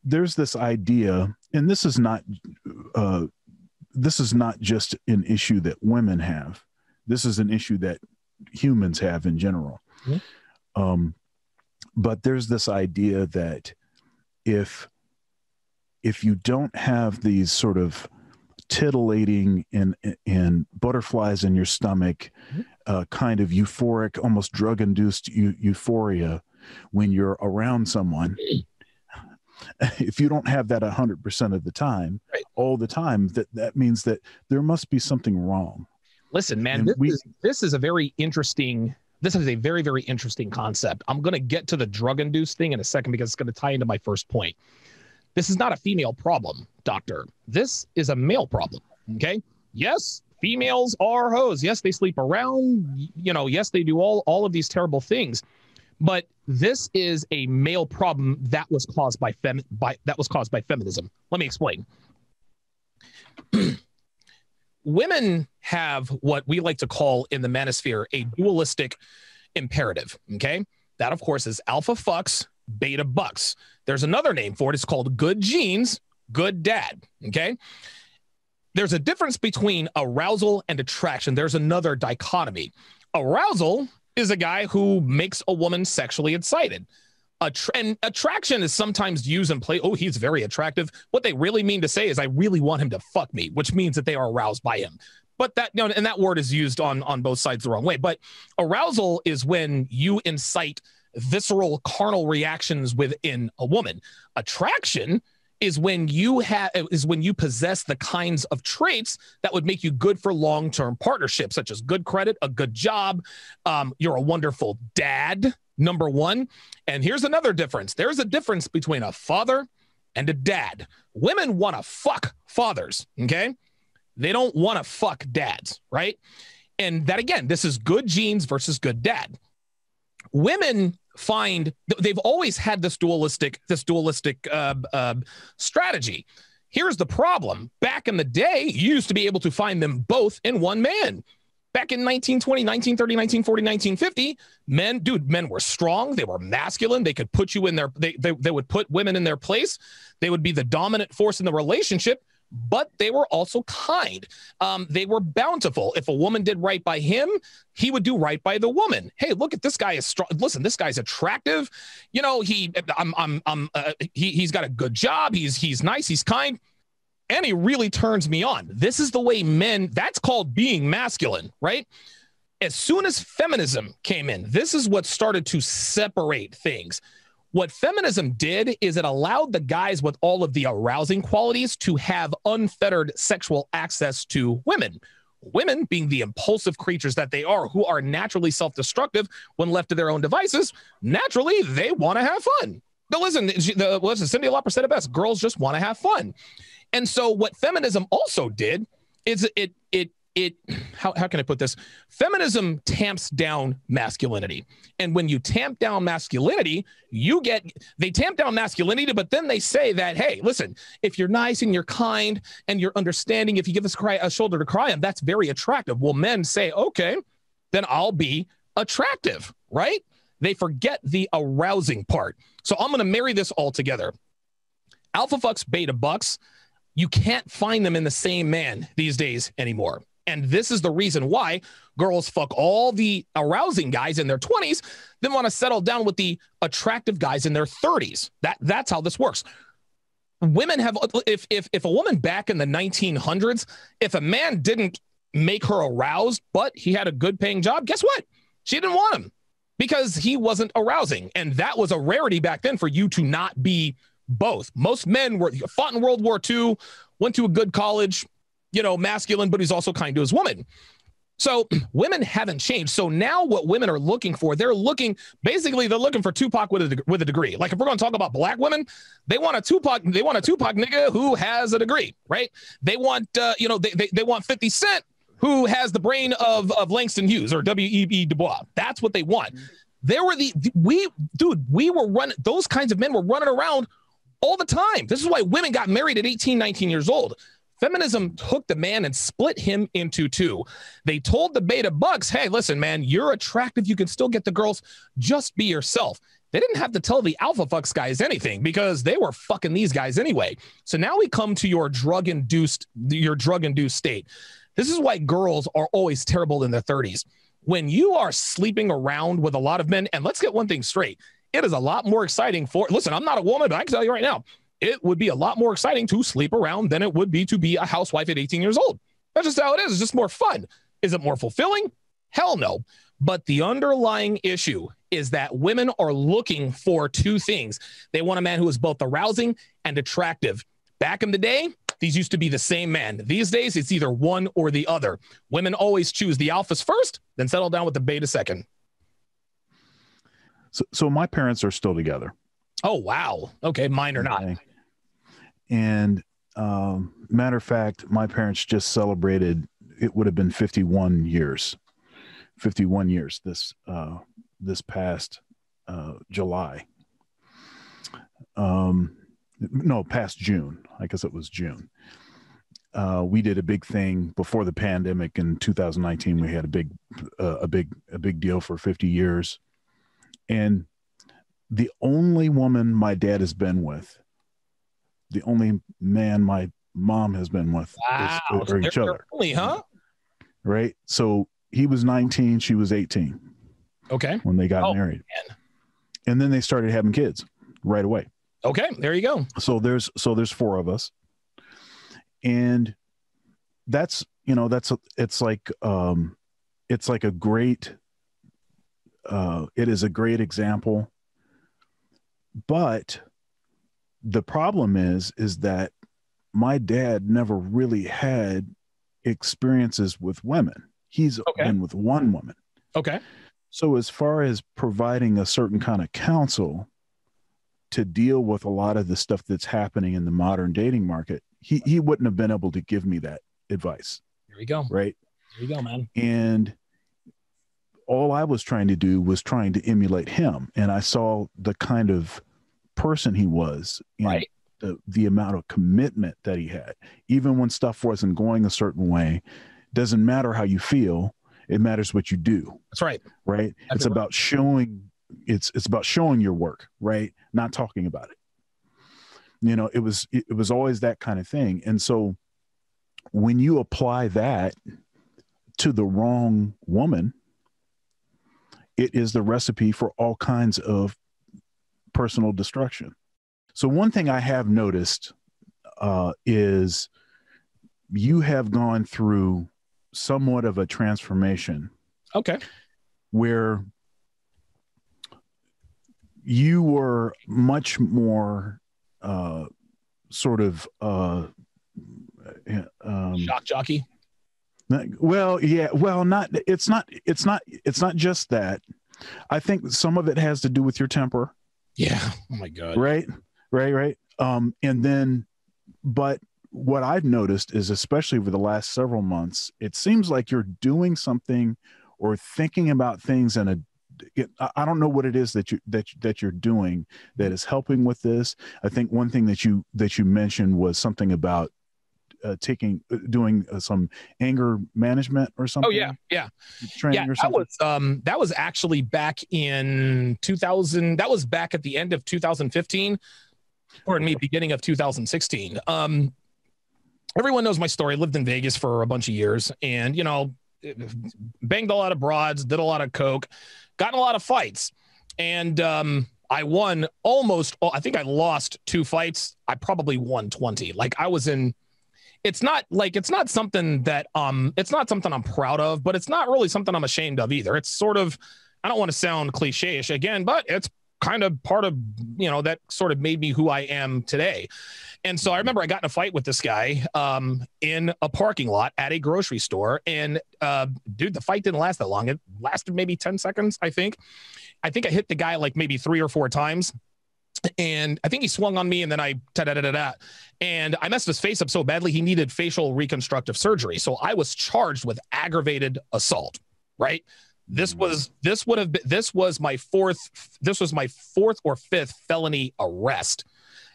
There's this idea, and this is not just an issue that women have. This is an issue that humans have in general. Mm-hmm. But there's this idea that if you don't have these sort of titillating and butterflies in your stomach, kind of euphoric, almost drug-induced euphoria when you're around someone, if you don't have that 100% of the time, all the time, that means that there must be something wrong. Listen, man, this is a very interesting. This is a very, very interesting concept. I'm going to get to the drug-induced thing in a second because it's going to tie into my first point. This is not a female problem, doctor. This is a male problem. Okay. Yes, females are hoes. Yes, they sleep around. Yes, they do all of these terrible things. But this is a male problem that was caused by feminism. Let me explain. Women have what we like to call in the manosphere a dualistic imperative. Okay, that of course is alpha fucks, beta bucks. There's another name for it. It's called good genes, good dad. Okay, there's a difference between arousal and attraction. There's another dichotomy. Arousal is a guy who makes a woman sexually excited. And attraction is sometimes used and play. Oh, he's very attractive. What they really mean to say is, I really want him to fuck me, which means that they are aroused by him. But that, and that word is used on both sides the wrong way. But arousal is when you incite visceral carnal reactions within a woman. Attraction is when you possess the kinds of traits that would make you good for long-term partnerships, such as good credit, a good job. You're a wonderful dad, number one. And here's another difference. There's a difference between a father and a dad. Women want to fuck fathers, okay? They don't want to fuck dads, right? And that, again, this is good genes versus good dad. Women find they've always had this dualistic strategy. Here's the problem. Back in the day, you used to be able to find them both in one man. Back in 1920, 1930, 1940, 1950, men were strong. They were masculine. They could put you in their, they would put women in their place. They would be the dominant force in the relationship, but they were also kind. They were bountiful. If a woman did right by him, he would do right by the woman. Hey, look at this guy is strong. Listen, this guy's attractive. He's got a good job. He's nice. He's kind. And he really turns me on. This is the way men, that's called being masculine, right? As soon as feminism came in, this is what started to separate things. What feminism did is it allowed the guys with all of the arousing qualities to have unfettered sexual access to women. Women, being the impulsive creatures that they are, who are naturally self-destructive when left to their own devices, naturally, they want to have fun. But listen, Cindy Lauper said it best, girls just want to have fun. And so what feminism also did is how can I put this? Feminism tamps down masculinity. And when you tamp down masculinity, they tamp down masculinity, but then they say that, hey, listen, if you're nice and you're kind and you're understanding, if you give us a shoulder to cry on, that's very attractive. Well, men say, okay, then I'll be attractive, right? They forget the arousing part. So I'm going to marry this all together. Alpha fucks, beta bucks. You can't find them in the same man these days anymore. And this is the reason why girls fuck all the arousing guys in their 20s, then want to settle down with the attractive guys in their 30s. That's how this works. Women have, if a woman back in the 1900s, if a man didn't make her aroused, but he had a good paying job, guess what? She didn't want him because he wasn't arousing. And that was a rarity back then for you to not be both. Most men fought in World War II, went to a good college, masculine, but he's also kind to his woman. So women haven't changed. So now what women are looking for, they're looking for Tupac with a degree. Like if we're going to talk about black women, they want a Tupac nigga who has a degree, right? They want, they want 50 Cent who has the brain of Langston Hughes or W.E.B. Du Bois. That's what they want. There were those kinds of men were running around all the time. This is why women got married at 18, 19 years old. Feminism took the man and split him into two. They told the beta bucks, hey, listen, man, you're attractive. You can still get the girls. Just be yourself. They didn't have to tell the alpha fucks guys anything because they were fucking these guys anyway. So now we come to your drug-induced state. This is why girls are always terrible in their 30s. When you are sleeping around with a lot of men, and let's get one thing straight, it is a lot more exciting listen, I'm not a woman, but I can tell you right now, it would be a lot more exciting to sleep around than it would be to be a housewife at 18 years old. That's just how it is. It's just more fun. Is it more fulfilling? Hell no. But the underlying issue is that women are looking for two things. They want a man who is both arousing and attractive. Back in the day, these used to be the same man. These days, it's either one or the other. Women always choose the alphas first, then settle down with the beta second. So my parents are still together. Oh, wow. Okay, mine are not. And matter of fact, my parents just celebrated, it would have been 51 years this past July. No, past June. I guess it was June. We did a big thing before the pandemic in 2019. We had a big deal for 50 years. And the only woman my dad has been with, the only man my mom has been with, are each other. Only, huh? Right. So he was 19, she was 18. Okay. When they got married. Man. And then they started having kids right away. Okay. There you go. So there's four of us. And it's like a great, it is a great example. But the problem is that my dad never really had experiences with women. He's been with one woman. Okay. So as far as providing a certain kind of counsel to deal with a lot of the stuff that's happening in the modern dating market, he wouldn't have been able to give me that advice. There you go. Right. There you go, man. And all I was trying to do was trying to emulate him. And I saw the kind of person he was, and the amount of commitment that he had, even when stuff wasn't going a certain way. Doesn't matter how you feel. It matters what you do. That's right. Right. It's about showing, it's about showing your work, right? Not talking about it. It was always that kind of thing. And so when you apply that to the wrong woman, it is the recipe for all kinds of personal destruction. So one thing I have noticed is you have gone through somewhat of a transformation. Okay. Where you were much more sort of shock jockey. Well, yeah. Well, it's not just that. I think some of it has to do with your temper. Yeah. Oh my God. Right. And then, but what I've noticed is, especially over the last several months, it seems like you're doing something or thinking about things I don't know what it is that you're doing that is helping with this. I think one thing that you mentioned was something about doing some anger management or something. Oh yeah. Training or something. That was actually back in 2000. That was back at the end of 2015. Pardon me, beginning of 2016. everyone knows my story. I lived in Vegas for a bunch of years and, you know, banged a lot of broads, did a lot of coke, got in a lot of fights. And I won I think I lost 2 fights. I probably won 20. Like I was in, it's not something that, it's not something I'm proud of, but it's not really something I'm ashamed of either. It's sort of, I don't want to sound cliche-ish again, but it's kind of part of, you know, that sort of made me who I am today. And so I remember I got in a fight with this guy in a parking lot at a grocery store. And dude, the fight didn't last that long. It lasted maybe 10 seconds, I think. I hit the guy like maybe 3 or 4 times. And I think he swung on me and then and I messed his face up so badly he needed facial reconstructive surgery. So I was charged with aggravated assault, right? This was my 4th or 5th felony arrest.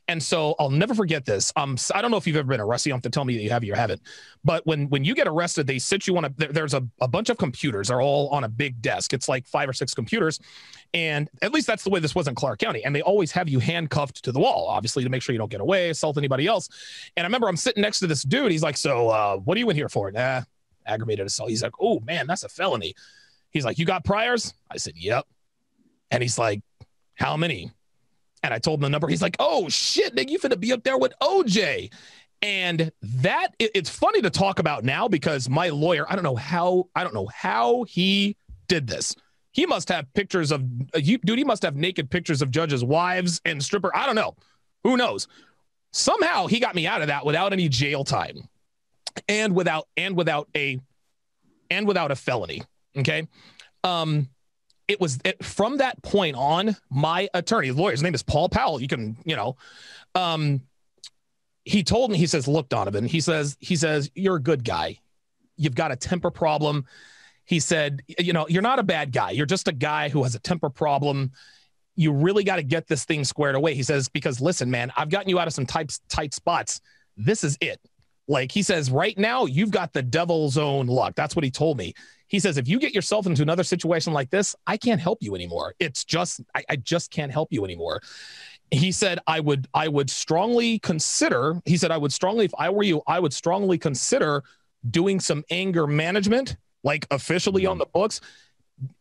And so I'll never forget this. I don't know if you've ever been arrested. You don't have to tell me that you have or you haven't. But when you get arrested, they sit you on there's a bunch of computers. They're all on a big desk. It's like 5 or 6 computers. And at least that's the way this was in Clark County. And they always have you handcuffed to the wall, obviously, to make sure you don't get away, assault anybody else. And I remember I'm sitting next to this dude. He's like, so what are you in here for? Nah, aggravated assault. He's like, oh, man, that's a felony. He's like, you got priors? I said, yep. And he's like, how many? And I told him the number. He's like, oh, shit, nigga, you finna be up there with OJ. And it's funny to talk about now because my lawyer, I don't know how he did this. He must have pictures of, he must have naked pictures of judges' wives and stripper. I don't know. Who knows? Somehow he got me out of that without any jail time and without a felony. Okay. From that point on, my attorney, lawyer, his name is Paul Powell. You can, he told me, he says, look, Donovan, he says, you're a good guy. You've got a temper problem. He said, you're not a bad guy. You're just a guy who has a temper problem. You really got to get this thing squared away. He says, because listen, man, I've gotten you out of some tight spots. This is it. Like he says, right now, you've got the devil's own luck. That's what he told me. He says, if you get yourself into another situation like this, I can't help you anymore. It's just, I just can't help you anymore. He said, I would strongly consider, if I were you, I would strongly consider doing some anger management, like officially on the books,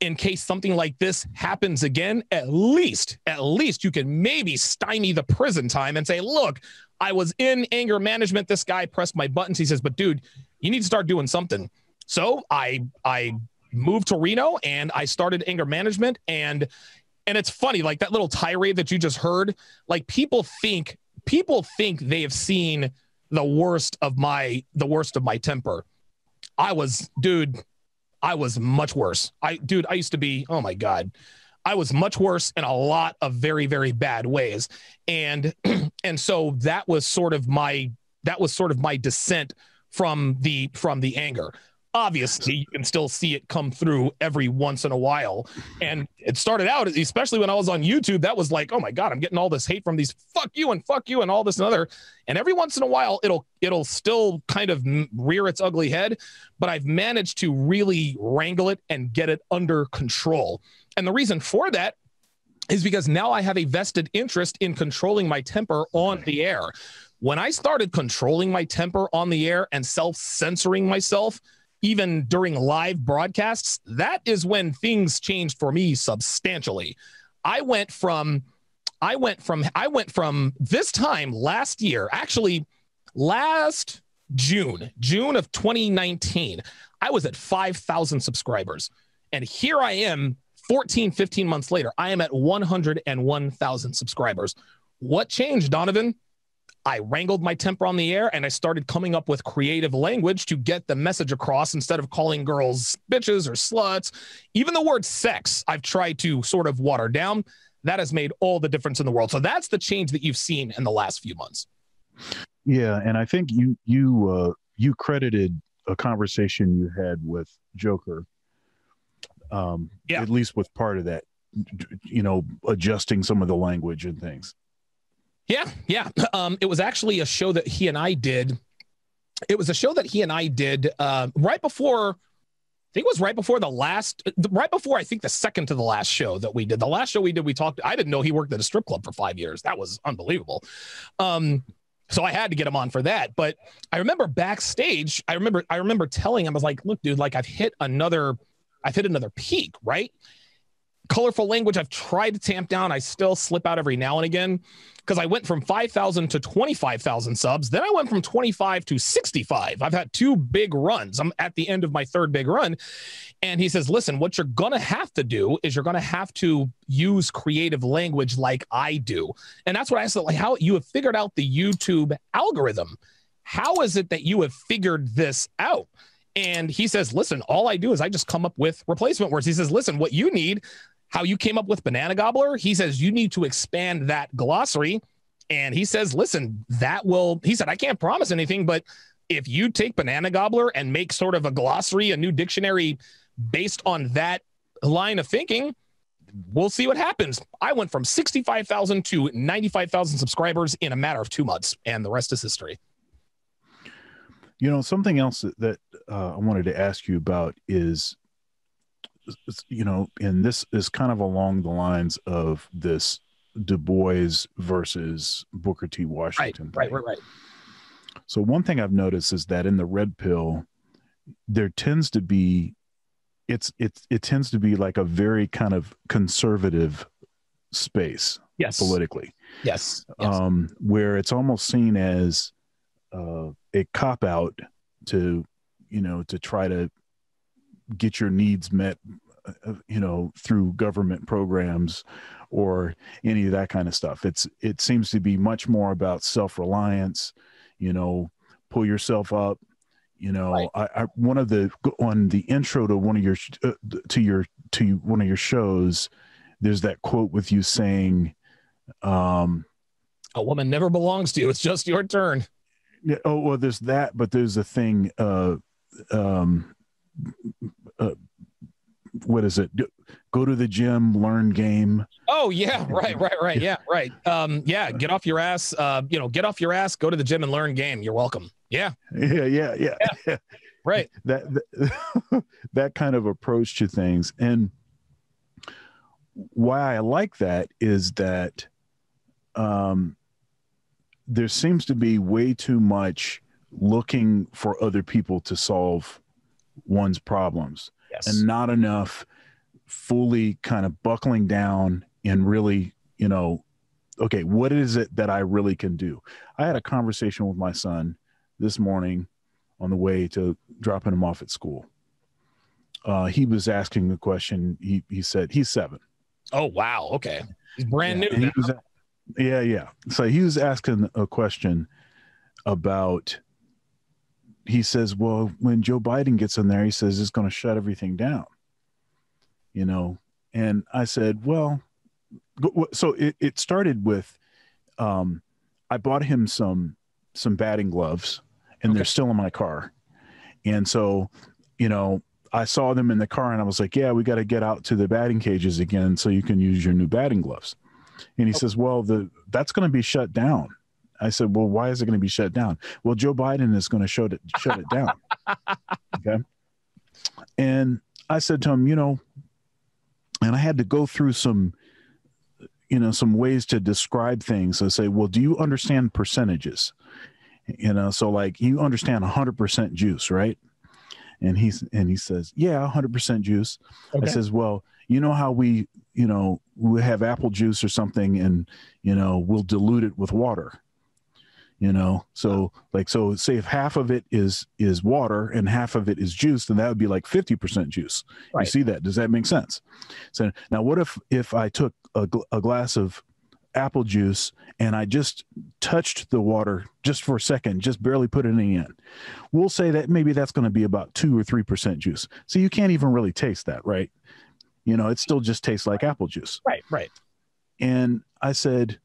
in case something like this happens again. At least you can maybe stymie the prison time and say, look, I was in anger management. This guy pressed my buttons. He says, but dude, you need to start doing something. So I moved to Reno and I started anger management. And it's funny, like that little tirade that you just heard, like people think they have seen the worst of my temper. I was much worse. I used to be, oh my God, I was much worse in a lot of very, very bad ways. And so that was sort of my descent from the anger. Obviously, you can still see it come through every once in a while. And it started out, especially when I was on YouTube, that was like, oh my God, I'm getting all this hate from these fuck you and all this and other. And every once in a while, it'll still kind of rear its ugly head. But I've managed to really wrangle it and get it under control. And the reason for that is because now I have a vested interest in controlling my temper on the air. When I started controlling my temper on the air and self-censoring myself, even during live broadcasts, that is when things changed for me substantially. I went from this time last year, actually last June of 2019, I was at 5,000 subscribers. And here I am 15 months later, I am at 101,000 subscribers. What changed, Donovan? I wrangled my temper on the air and I started coming up with creative language to get the message across instead of calling girls bitches or sluts. Even the word sex, I've tried to sort of water down. That has made all the difference in the world. So that's the change that you've seen in the last few months. Yeah. And I think you credited a conversation you had with Joker. At least with part of that, adjusting some of the language and things. Yeah. It was actually a show that he and I did. Right before, I think the second to the last show that we did. The last show we did, I didn't know he worked at a strip club for 5 years. That was unbelievable. So I had to get him on for that. But I remember backstage, I remember telling him, I was like, look, dude, like I've hit another peak, right? Colorful language I've tried to tamp down. I still slip out every now and again because I went from 5,000 to 25,000 subs. Then I went from 25 to 65. I've had 2 big runs. I'm at the end of my 3rd big run. And he says, listen, what you're going to have to do is you're going to have to use creative language like I do. And that's what I said, like how you have figured out the YouTube algorithm. How is it that you have figured this out? And he says, listen, all I do is I just come up with replacement words. He says, listen, what you need, how you came up with banana gobbler, he says, you need to expand that glossary. And he says, listen, he said, I can't promise anything, but if you take banana gobbler and make sort of a glossary, a new dictionary based on that line of thinking, we'll see what happens. I went from 65,000 to 95,000 subscribers in a matter of 2 months, and the rest is history. You know, something else that I wanted to ask you about is, you know, and this is kind of along the lines of this Du Bois versus Booker T. Washington. Right. So one thing I've noticed is that in the red pill, there tends to be, it tends to be like a very kind of conservative space, yes, politically, yes. Where it's almost seen as a cop out to, you know, to try to get your needs met, you know, through government programs or any of that kind of stuff. It seems to be much more about self-reliance, you know, pull yourself up, you know. Right. On the intro to one of your to one of your shows, there's that quote with you saying, a woman never belongs to you, it's just your turn. Yeah, oh well, there's that, but there's a thing, what is it? Go to the gym, learn game. Oh yeah, right. Yeah, right. Yeah, get off your ass. Get off your ass. Go to the gym and learn game. You're welcome. Yeah. Right. That kind of approach to things, and why I like that is that there seems to be way too much looking for other people to solve one's problems. Yes. And not enough fully kind of buckling down and really, you know, okay, what is it that I really can do? I had a conversation with my son this morning on the way to dropping him off at school. He was asking the question. He said he's 7. Oh, wow. Okay. He's brand new. Yeah. So he was asking a question about, he says, well, when Joe Biden gets in there, he says it's going to shut everything down, you know? And I said, well, so it started with, I bought him some batting gloves, and they're still in my car. And so, you know, I saw them in the car and I was like, yeah, we got to get out to the batting cages again so you can use your new batting gloves. And he says, well, that's going to be shut down. I said, well, why is it going to be shut down? Well, Joe Biden is going to shut it down. Okay. And I said to him, you know, and I had to go through some ways to describe things. I say, well, do you understand percentages? You know, so like you understand 100% juice, right? And he says, yeah, 100% juice. Okay. I says, well, you know how we have apple juice or something and, you know, we'll dilute it with water. You know, so say if half of it is water and half of it is juice, then that would be like 50% juice. Right. You see that? Does that make sense? So now what if I took a glass of apple juice and I just touched the water just for a second, just barely put any in? We'll say that maybe that's going to be about 2 or 3% juice. So you can't even really taste that, right? You know, it still just tastes like apple juice. Right. And I said,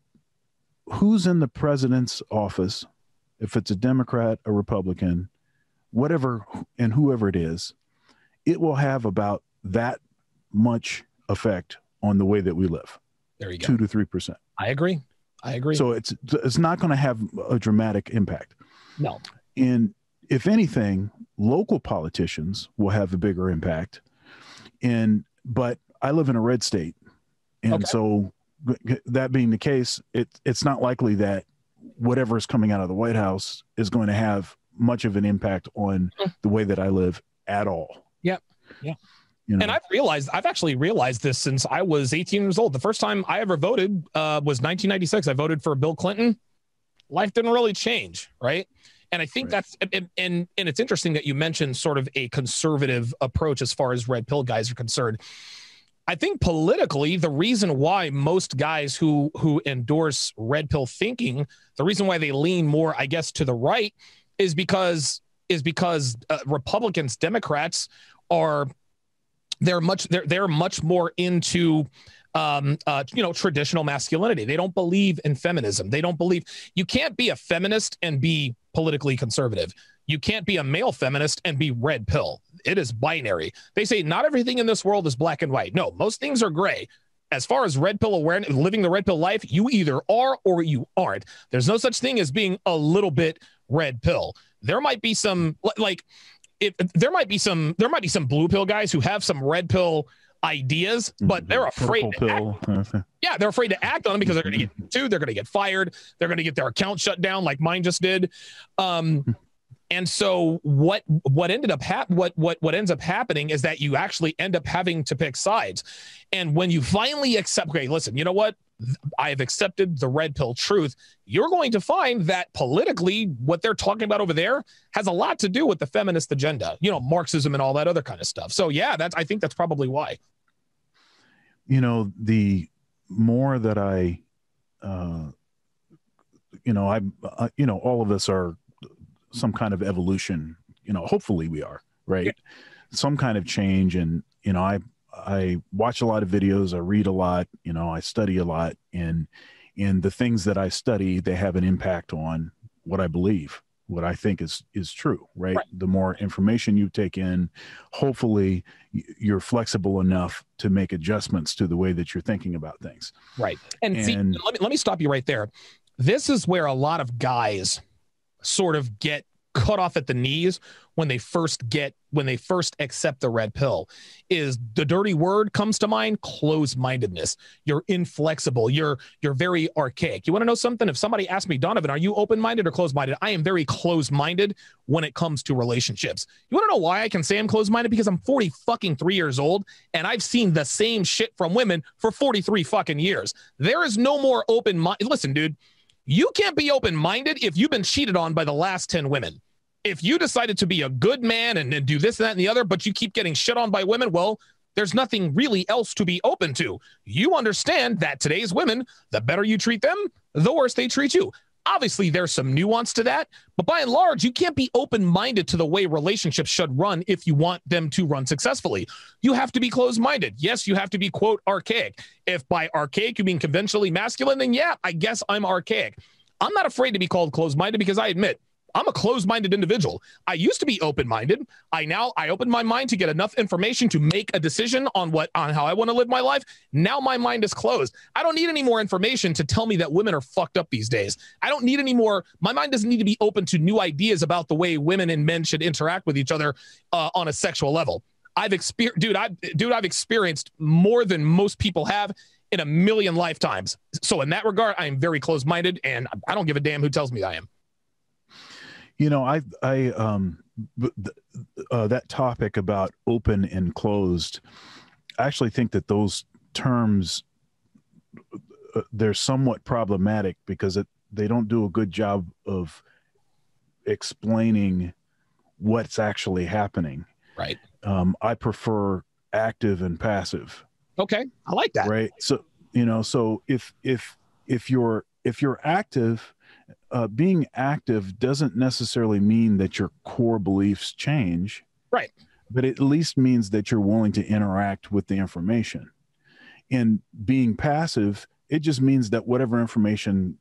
who's in the president's office, if it's a Democrat, a Republican, whatever, and whoever it is, it will have about that much effect on the way that we live. There you go. 2 to 3%. I agree. So it's not going to have a dramatic impact. No. And if anything, local politicians will have a bigger impact. But I live in a red state. And so that being the case, it's not likely that whatever is coming out of the White House is going to have much of an impact on the way that I live at all. Yeah. Yeah. You know? And I've actually realized this since I was 18 years old. The first time I ever voted was 1996. I voted for Bill Clinton. Life didn't really change, right? And I think that's, and it's interesting that you mentioned sort of a conservative approach as far as red pill guys are concerned. I think politically, the reason why most guys who endorse red pill thinking, the reason why they lean more, I guess, to the right is because Republicans, Democrats they're much more into traditional masculinity. They don't believe in feminism. They don't believe you can't be a feminist and be politically conservative. You can't be a male feminist and be red pill. It is binary. They say not everything in this world is black and white. No, most things are gray. As far as red pill awareness, living the red pill life, you either are or you aren't. There's no such thing as being a little bit red pill. There might be some there might be some blue pill guys who have some red pill ideas, but they're afraid they're afraid to act on them because they're going to get sued, they're going to get fired, they're going to get their account shut down like mine just did. And so what ends up happening is that you actually end up having to pick sides. And when you finally accept, okay, listen, you know what? I have accepted the red pill truth. You're going to find that politically what they're talking about over there has a lot to do with the feminist agenda, Marxism and all that other kind of stuff. So yeah, I think that's probably why. The more that all of us are some kind of evolution, hopefully we are, right? Yeah. Some kind of change. And, I watch a lot of videos, I read a lot, I study a lot, and the things that I study, they have an impact on what I believe, what I think is true, right? The more information you take in, hopefully you're flexible enough to make adjustments to the way that you're thinking about things. Right. And see, let me stop you right there. This is where a lot of guys sort of get cut off at the knees when they first accept the red pill. Is the dirty word comes to mind? Closed-mindedness. You're inflexible. You're very archaic. You want to know something? If somebody asks me, Donovan, are you open-minded or closed-minded? I am very closed-minded when it comes to relationships. You want to know why I can say I'm closed-minded? Because I'm 43 years old and I've seen the same shit from women for 43 fucking years. There is no more open-minded. Listen, dude, you can't be open-minded if you've been cheated on by the last 10 women. If you decided to be a good man and do this, that, and the other, but you keep getting shit on by women, well, there's nothing really else to be open to. You understand that today's women, the better you treat them, the worse they treat you. Obviously, there's some nuance to that, but by and large, you can't be open-minded to the way relationships should run if you want them to run successfully. You have to be closed-minded. Yes, you have to be, quote, archaic. If by archaic you mean conventionally masculine, then yeah, I guess I'm archaic. I'm not afraid to be called closed-minded because I admit, I'm a closed-minded individual. I used to be open-minded. I open my mind to get enough information to make a decision on how I want to live my life. Now my mind is closed. I don't need any more information to tell me that women are fucked up these days. I don't need any more. My mind doesn't need to be open to new ideas about the way women and men should interact with each other on a sexual level. I've experienced more than most people have in a million lifetimes. So in that regard, I am very closed-minded, and I don't give a damn who tells me I am. That topic about open and closed, I actually think that those terms, they're somewhat problematic because they don't do a good job of explaining what's actually happening. Right. I prefer active and passive. Okay. I like that. Right. So, so if you're active, being active doesn't necessarily mean that your core beliefs change. Right. But it at least means that you're willing to interact with the information. And being passive, it just means that whatever information,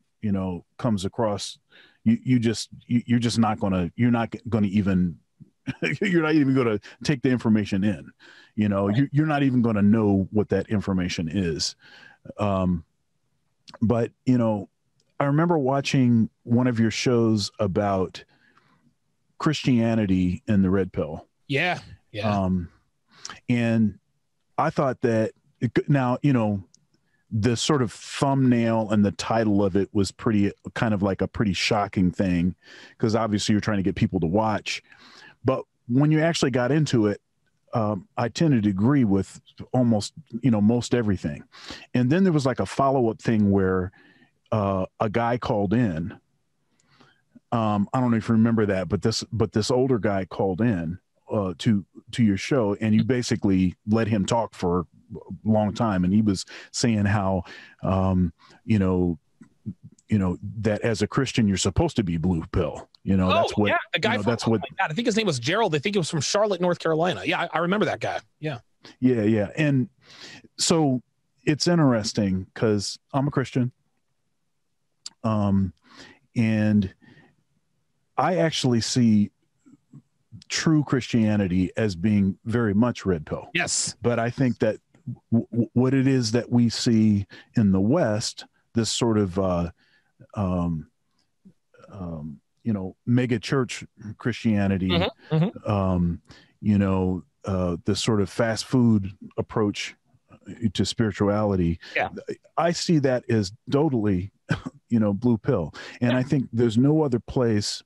comes across, you're not going to even take the information in, right. You're not even going to know what that information is. But, I remember watching one of your shows about Christianity and the red pill. Yeah. Yeah. And I thought that now, the sort of thumbnail and the title of it was pretty kind of like a pretty shocking thing, because obviously you're trying to get people to watch. But when you actually got into it, I tended to agree with almost, most everything. And then there was like a follow-up thing where a guy called in. I don't know if you remember that, but this older guy called in to your show, and you basically let him talk for a long time, and he was saying how that as a Christian you're supposed to be blue pill. That's what the guy that's what I think his name was Gerald. I think it was from Charlotte, North Carolina. Yeah, I remember that guy. Yeah. And so it's interesting because I'm a Christian, and I actually see true Christianity as being very much red pill. Yes. But I think that what it is that we see in the West, this sort of, mega church Christianity, the sort of fast food approach to spirituality. Yeah. I see that as totally, blue pill. And I think there's no other place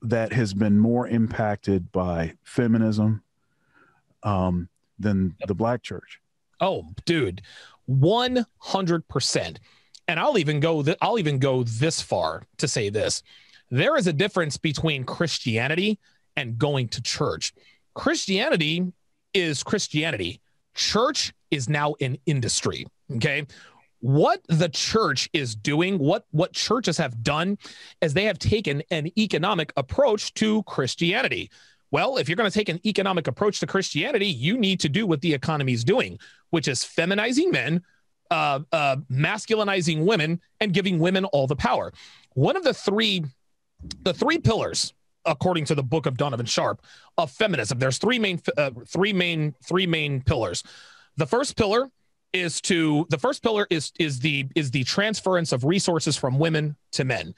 that has been more impacted by feminism than the Black church. Oh, dude, 100%. And I'll even go this far to say this. There is a difference between Christianity and going to church. Christianity is Christianity. Church is now an industry. Okay. What the church is doing, what churches have done, is they have taken an economic approach to Christianity. Well, if you're going to take an economic approach to Christianity, you need to do what the economy is doing, which is feminizing men, masculinizing women, and giving women all the power. One of the three pillars, according to the book of Donovan Sharp, of feminism, there's three main pillars. The first pillar is the transference of resources from women to men.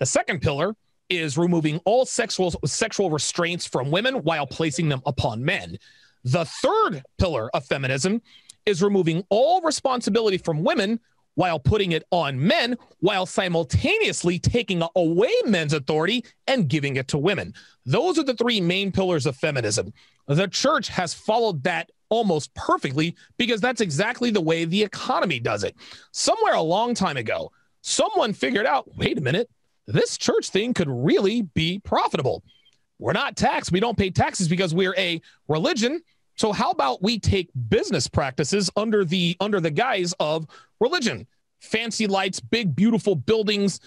The second pillar is removing all sexual restraints from women while placing them upon men. The third pillar of feminism is removing all responsibility from women while putting it on men, while simultaneously taking away men's authority and giving it to women. Those are the three main pillars of feminism. The church has followed that almost perfectly because that's exactly the way the economy does it. Somewhere a long time ago, someone figured out, wait a minute, this church thing could really be profitable. We're not taxed. We don't pay taxes because we're a religion. So how about we take business practices under the guise of religion? Fancy lights, big, beautiful buildings,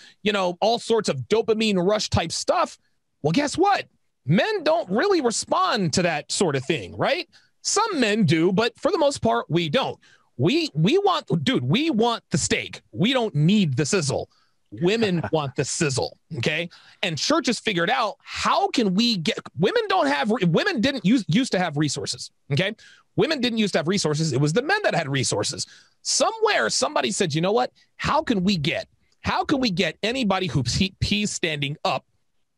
all sorts of dopamine rush type stuff. Well, guess what? Men don't really respond to that sort of thing, right? Some men do, but for the most part, we don't. We want the steak. We don't need the sizzle. Women want the sizzle. Okay. And churches figured out, how can we get women didn't used to have resources. Okay. Women didn't used to have resources. It was the men that had resources. Somewhere somebody said, you know what? How can we get anybody who pees standing up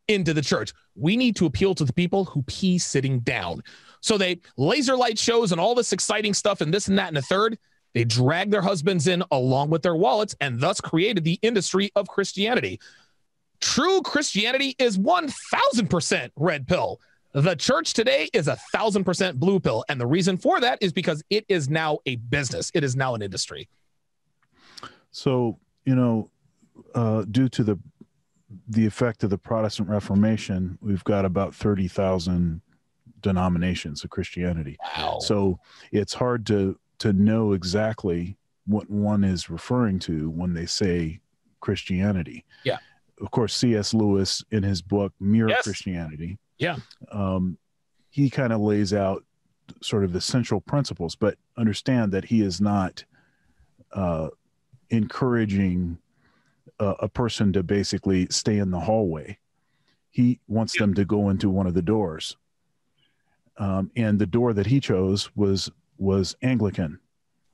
into the church? We need to appeal to the people who pee sitting down. So they laser light shows and all this exciting stuff and this and that and the third. They dragged their husbands in along with their wallets and thus created the industry of Christianity. True Christianity is 1,000% red pill. The church today is 1,000% blue pill. And the reason for that is because it is now a business. It is now an industry. So, due to the effect of the Protestant Reformation, we've got about 30,000 denominations of Christianity. Wow. So it's hard to know exactly what one is referring to when they say Christianity. Yeah. Of course, C.S. Lewis in his book, Mere Yes. Christianity. Yeah. He kind of lays out sort of the central principles, but understand that he is not encouraging a person to basically stay in the hallway. He wants them to go into one of the doors. And the door that he chose was Anglican.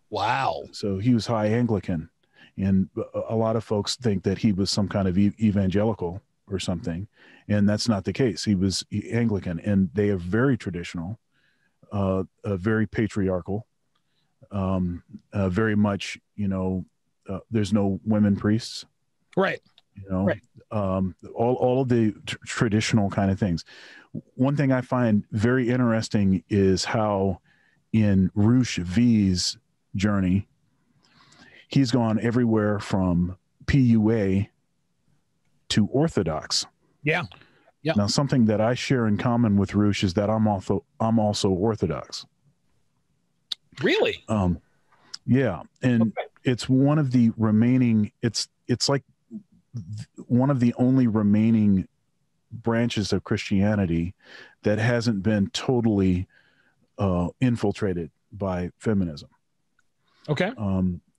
Wow. So he was high Anglican. And a lot of folks think that he was some kind of evangelical or something. And that's not the case. He was Anglican, and they are very traditional, very patriarchal. very much, there's no women priests, right? Right. All of the traditional kind of things. One thing I find very interesting is how in Roosh V's journey, he's gone everywhere from PUA to Orthodox. Yeah. Yeah. Now, something that I share in common with Roosh is that I'm also Orthodox. Really? Yeah. And it's one of the remaining, it's like one of the only remaining branches of Christianity that hasn't been totally infiltrated by feminism. Okay.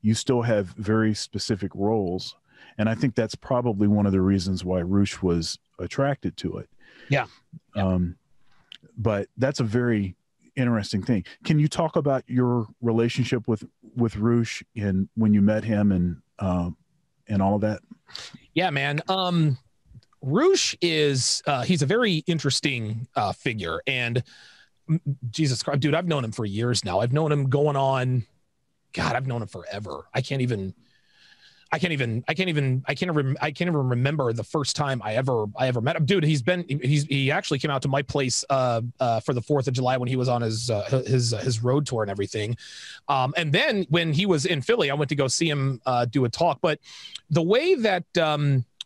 You still have very specific roles. And I think that's probably one of the reasons why Roosh was attracted to it. Yeah. But that's a very interesting thing. Can you talk about your relationship with Roosh and when you met him and all of that? Yeah, man. Roosh is he's a very interesting figure, and Jesus Christ, dude, I've known him for years now. I've known him going on, God, I've known him forever. I can't even remember the first time I ever met him. Dude, he actually came out to my place for the 4th of July when he was on his road tour and everything. And then when he was in Philly, I went to go see him do a talk. But the way that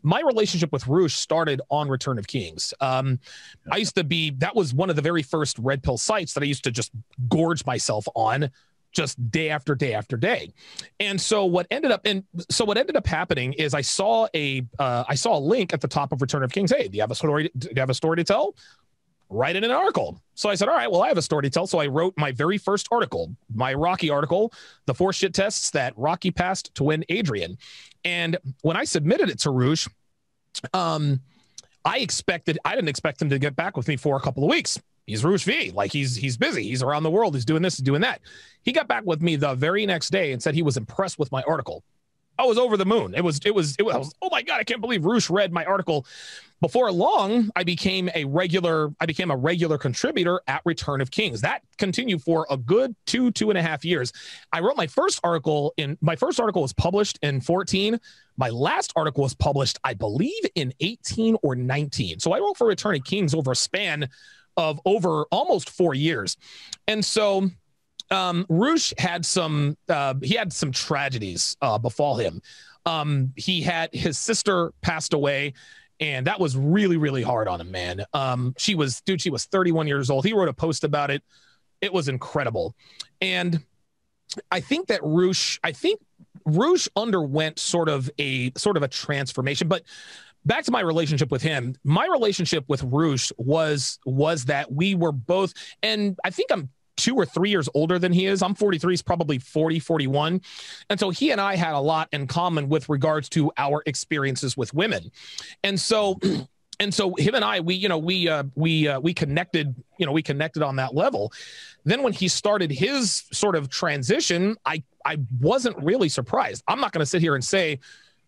my relationship with Roosh started on Return of Kings. I used to that was one of the very first Red Pill sites that I used to just gorge myself on, just day after day after day. And so what ended up happening is I saw a link at the top of Return of Kings. Hey, do you have a story to tell? Write it in an article. So I said, all right, well, I have a story to tell. So I wrote my very first article, my Rocky article, the 4 shit tests that Rocky passed to win Adrian. And when I submitted it to Roosh, I didn't expect him to get back with me for a couple of weeks. He's Roosh V. Like he's busy. He's around the world. He's doing this, he's doing that. He got back with me the very next day and said he was impressed with my article. I was over the moon. It was, oh my God, I can't believe Roosh read my article. Before long, I became a regular contributor at Return of Kings. That continued for a good 2.5 years. I wrote my first article was published in 2014. My last article was published, I believe, in 2018 or 2019. So I wrote for Return of Kings over a span of over almost 4 years. And so Roosh had some tragedies befall him. His sister passed away, and that was really, really hard on him, man. She was 31 years old. He wrote a post about it. It was incredible. And I think that Roosh underwent sort of a transformation. But back to my relationship with him, my relationship with Roosh was that we were both, and I think I'm 2 or 3 years older than he is. I'm 43. He's probably 40, 41. And so he and I had a lot in common with regards to our experiences with women. And so him and I, we connected on that level. Then when he started his sort of transition, I wasn't really surprised. I'm not going to sit here and say,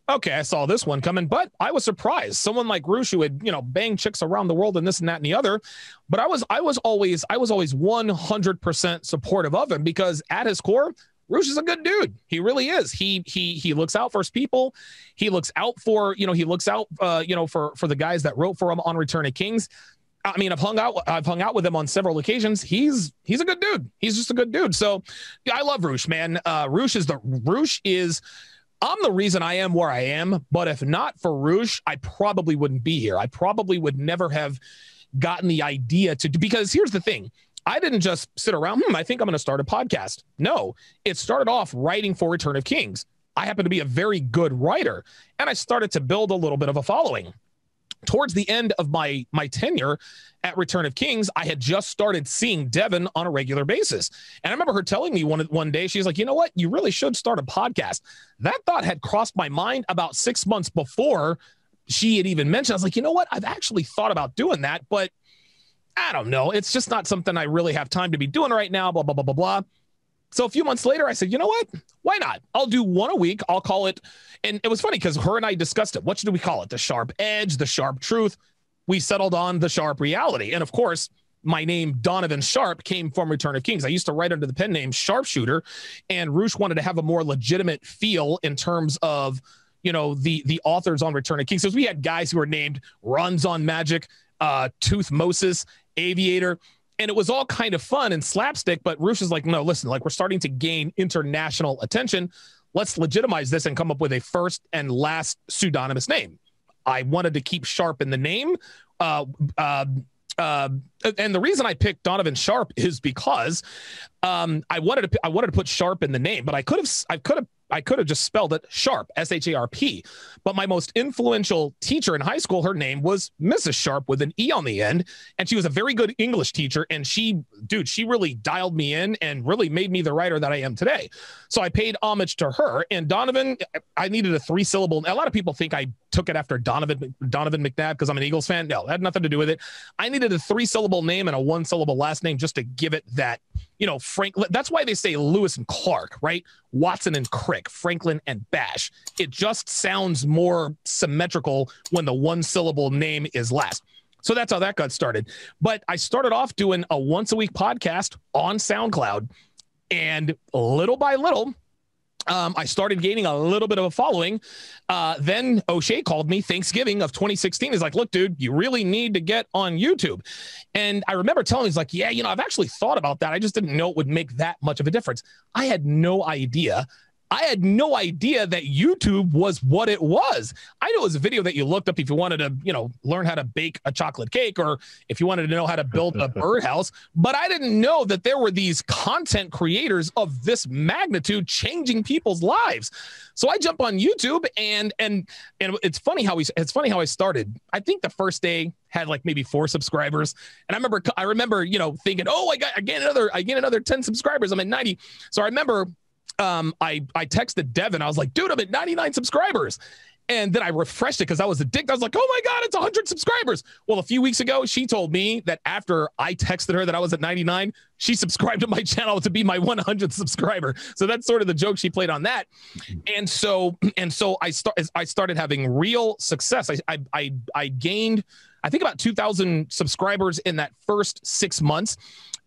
okay, I saw this one coming, but I was surprised. Someone like Roosh who had, banged chicks around the world and this and that and the other. But I was always 100% supportive of him because at his core, Roosh is a good dude. He really is. He looks out for his people. He looks out for, for the guys that wrote for him on Return of Kings. I mean, I've hung out with him on several occasions. He's a good dude. He's just a good dude. So yeah, I love Roosh, man. Roosh is I'm the reason I am where I am, but if not for Roosh, I probably wouldn't be here. I probably would never have gotten the idea because here's the thing. I didn't just sit around, I think I'm going to start a podcast. No, it started off writing for Return of Kings. I happen to be a very good writer, and I started to build a little bit of a following. Towards the end of my tenure at Return of Kings, I had just started seeing Devin on a regular basis. And I remember her telling me one day, she's like, you know what? You really should start a podcast. That thought had crossed my mind about 6 months before she had even mentioned. I was like, you know what? I've actually thought about doing that, but I don't know. It's just not something I really have time to be doing right now, blah, blah, blah, blah, blah. So a few months later, I said, you know what? Why not? I'll do one a week. I'll call it. And it was funny because her and I discussed it. What should we call it? The Sharp Edge, the Sharp Truth. We settled on the Sharp Reality. And of course, my name, Donovan Sharp, came from Return of Kings. I used to write under the pen name Sharpshooter, and Roosh wanted to have a more legitimate feel in terms of, you know, the authors on Return of Kings. So we had guys who were named Runs on Magic, Tooth Moses, Aviator, and it was all kind of fun and slapstick. But Roosh is like, no, listen, like, we're starting to gain international attention. Let's legitimize this and come up with a first and last pseudonymous name. I wanted to keep Sharp in the name. And the reason I picked Donovan Sharp is because I wanted to put Sharp in the name, but I could have just spelled it Sharp, Sharp. But my most influential teacher in high school, her name was Mrs. Sharp with an E on the end, and she was a very good English teacher. And she really dialed me in and really made me the writer that I am today. So I paid homage to her. And Donovan, I needed a 3-syllable. A lot of people think I took it after Donovan McNabb because I'm an Eagles fan. No, that had nothing to do with it. I needed a 3-syllable name and a 1-syllable last name just to give it that, you know, that's why they say Lewis and Clark, right? Watson and Crick, Franklin and Bash. It just sounds more symmetrical when the 1-syllable name is last. So that's how that got started. But I started off doing a once-a-week podcast on SoundCloud, and little by little, I started gaining a little bit of a following. Then O'Shea called me Thanksgiving of 2016. He's like, look, dude, you really need to get on YouTube. And I remember telling him, he's like, yeah, you know, I've actually thought about that. I just didn't know it would make that much of a difference. I had no idea that YouTube was what it was. I know it was a video that you looked up if you wanted to, you know, learn how to bake a chocolate cake, or if you wanted to know how to build a birdhouse. But I didn't know that there were these content creators of this magnitude changing people's lives. So I jump on YouTube, and it's funny how I started. I think the first day had like maybe 4 subscribers, and I remember, you know, thinking, oh, I gained another 10 subscribers. I'm at 90. So I remember. I texted Devin. I was like, dude, I'm at 99 subscribers. And then I refreshed it because I was addicted. I was like, oh my God, it's 100 subscribers. Well, a few weeks ago, she told me that after I texted her that I was at 99, she subscribed to my channel to be my 100th subscriber. So that's sort of the joke she played on that. And so I started having real success. I gained, I think, about 2,000 subscribers in that first 6 months.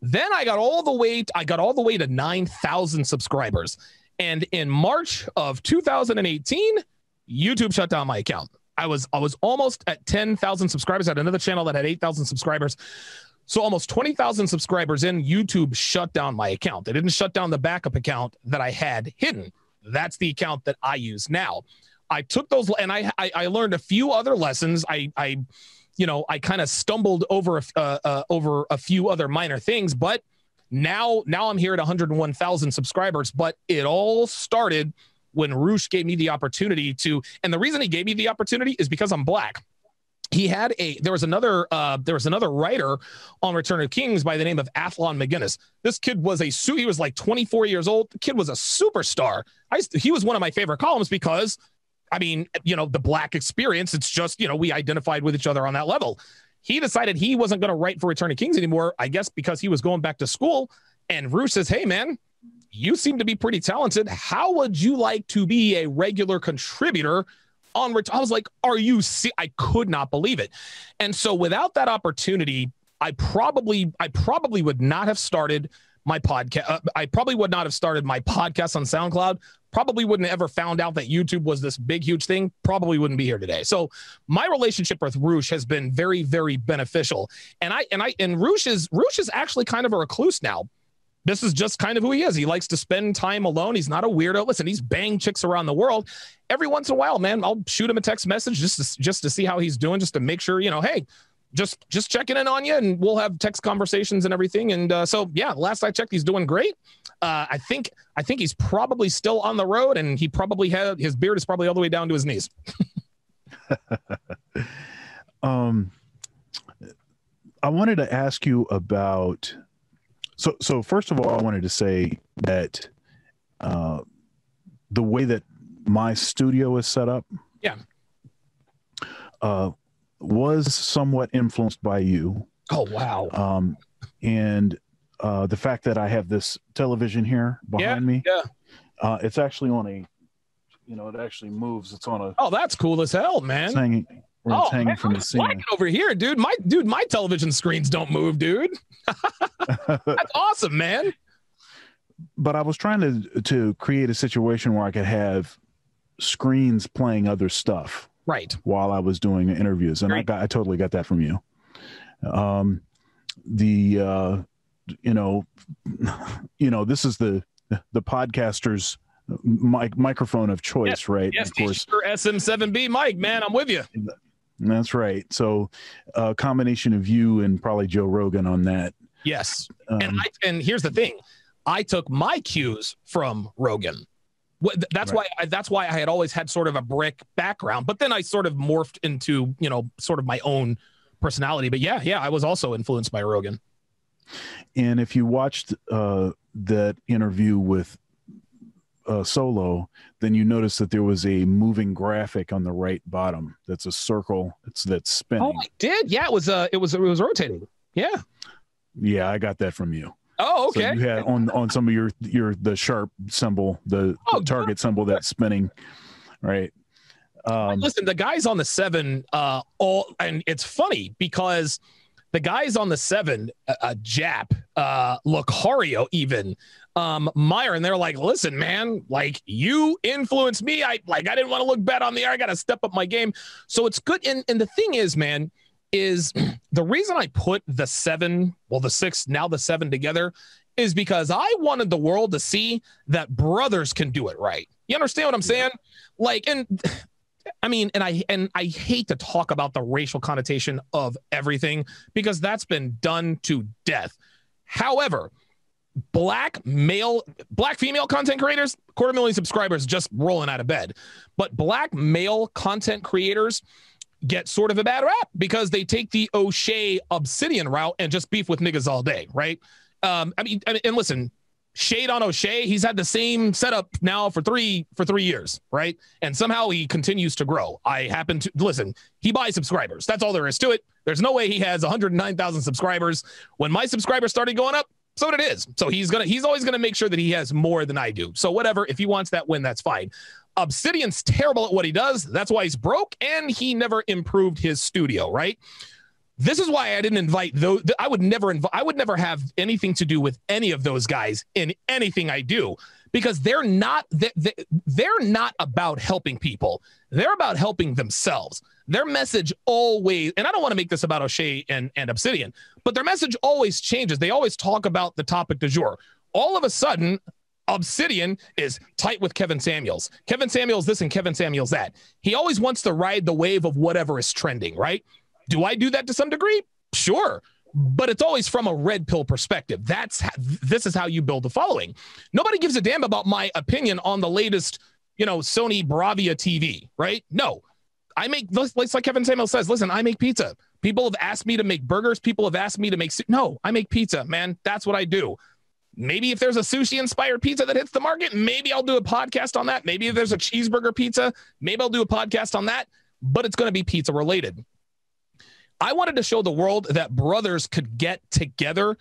Then I got all the way to 9,000 subscribers. And in March of 2018, YouTube shut down my account. I was almost at 10,000 subscribers. I had another channel that had 8,000 subscribers. So almost 20,000 subscribers in, YouTube shut down my account. They didn't shut down the backup account that I had hidden. That's the account that I use now. I took those, and I learned a few other lessons. I kind of stumbled over a few other minor things, but now I'm here at 101,000 subscribers. But it all started when Roosh gave me the opportunity to, and the reason he gave me the opportunity is because I'm Black. There was another writer on Return of Kings by the name of Athlon McGinnis. This kid was he was like 24 years old. The kid was a superstar. He was one of my favorite columns because, I mean, you know, the Black experience, it's just, you know, we identified with each other on that level. He decided he wasn't going to write for Return of Kings anymore, I guess because he was going back to school. And Roosh says, hey, man, you seem to be pretty talented. How would you like to be a regular contributor on Return? I was like, I could not believe it. And so without that opportunity, I probably would not have started my podcast. I probably would not have started my podcast on SoundCloud. Probably wouldn't have ever found out that YouTube was this big, huge thing. Probably wouldn't be here today. So my relationship with Roosh has been very, very beneficial. And Roosh is actually kind of a recluse now. This is just kind of who he is. He likes to spend time alone. He's not a weirdo. Listen, he's banged chicks around the world. Every once in a while, man, I'll shoot him a text message just to see how he's doing, just to make sure, you know, hey, just checking in on you, and we'll have text conversations and everything. And so, yeah, last I checked, he's doing great. I think he's probably still on the road, and he probably his beard is probably all the way down to his knees. I wanted to ask you about, so first of all, I wanted to say that the way that my studio is set up, yeah, was somewhat influenced by you. Oh, wow. And the fact that I have this television here behind me, it's actually on a, you know, it actually moves. It's on a, oh, that's cool as hell, man. It's hanging. where it's hanging man, from the ceiling. Like it over here, dude. My television screens don't move, dude. That's awesome, man. But I was trying to create a situation where I could have screens playing other stuff right while I was doing interviews, and I totally got that from you. This is the podcaster's microphone of choice, right? Yes, of course. your SM7B mic, man. I'm with you. That's right. So a combination of you and probably Joe Rogan on that. Yes. And here's the thing. I took my cues from Rogan. That's why I had always had sort of a brick background, but then I sort of morphed into, sort of my own personality. But yeah, I was also influenced by Rogan. And if you watched that interview with Solo, then you notice that there was a moving graphic on the right bottom. That's a circle. That's spinning. Oh, I did. Yeah, it was rotating. Yeah. Yeah, I got that from you. Oh, okay. So you had on some of the sharp symbol, the target symbol that's spinning, right? Listen, the guys on the 7, and it's funny because the guys on the 7, Jap, Lucario, even Meyer, and they're like, listen, man, like you influenced me. I didn't want to look bad on the air. I got to step up my game. So it's good. And the thing is, man, is the reason I put the 6, now the 7 together is because I wanted the world to see that brothers can do it right. You understand what I'm saying? Like, and I mean, and I hate to talk about the racial connotation of everything because that's been done to death. However, black female content creators, 250,000 subscribers just rolling out of bed. But black male content creators get sort of a bad rap because they take the O'Shea Obsidian route and just beef with niggas all day, right? I mean, and listen, shade on O'Shea, he's had the same setup now for 3 years, right? And somehow he continues to grow. He buys subscribers. That's all there is to it. There's no way he has 109,000 subscribers. When my subscribers started going up, so did his. So he's always gonna make sure that he has more than I do. So whatever, if he wants that win, that's fine. Obsidian's terrible at what he does. That's why he's broke, and he never improved his studio, right? This is why I didn't invite those. I would never have anything to do with any of those guys in anything I do, because they're not about helping people. They're about helping themselves. Their message always, and I don't want to make this about O'Shea and Obsidian, but their message always changes. They always talk about the topic du jour. All of a sudden, Obsidian is tight with Kevin Samuels. Kevin Samuels this and Kevin Samuels that. He always wants to ride the wave of whatever is trending, right? Do I do that to some degree? Sure. But it's always from a red pill perspective. This is how you build a following. Nobody gives a damn about my opinion on the latest, Sony Bravia TV, right? No. I make, like Kevin Samuels says, listen, I make pizza. People have asked me to make burgers. People have asked me to make, no, I make pizza, man. That's what I do. Maybe if there's a sushi-inspired pizza that hits the market, maybe I'll do a podcast on that. Maybe if there's a cheeseburger pizza, maybe I'll do a podcast on that, but it's going to be pizza related. I wanted to show the world that brothers could get together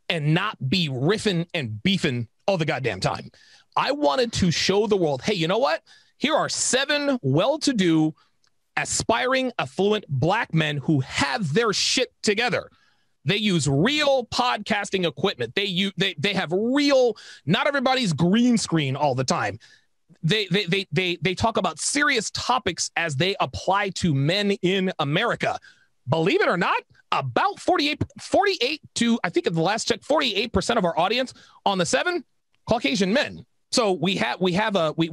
and not be riffing and beefing all the goddamn time. I wanted to show the world, hey, you know what? Here are 7 well-to-do, aspiring, affluent black men who have their shit together. They use real podcasting equipment. They have real, not everybody's green screen all the time. They talk about serious topics as they apply to men in America. Believe it or not, about 48 to, I think at the last check, 48% of our audience on the 7, Caucasian men. So we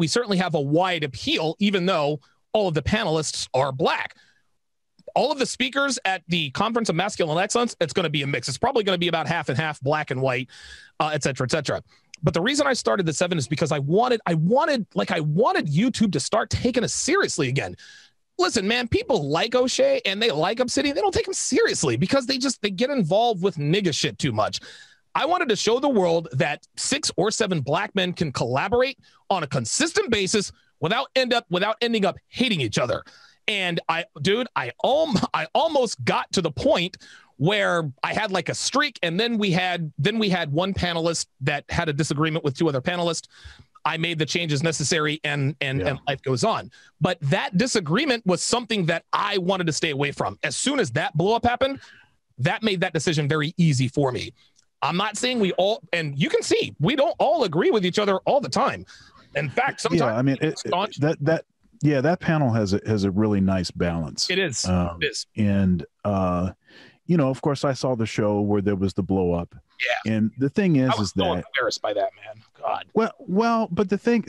certainly have a wide appeal, even though all of the panelists are black. All of the speakers at the Conference of Masculine Excellence, it's going to be a mix. It's probably going to be about half and half, black and white, et cetera, et cetera. But the reason I started the 7 is because I wanted YouTube to start taking us seriously again. Listen, man, people like O'Shea and they like Obsidian. They don't take him seriously because they get involved with nigga shit too much. I wanted to show the world that 6 or 7 black men can collaborate on a consistent basis without ending up hating each other. And I almost got to the point where I had like a streak, and then we had one panelist that had a disagreement with 2 other panelists. I made the changes necessary, and life goes on. But that disagreement was something that I wanted to stay away from. As soon as that blow up happened, that made that decision very easy for me. I'm not saying we all, and you can see, we don't all agree with each other all the time. In fact, sometimes that panel has a really nice balance. It is. It is. And you know, of course, I saw the show where there was the blow up. Yeah. And the thing is, I was so embarrassed by that, man. God. Well, but the thing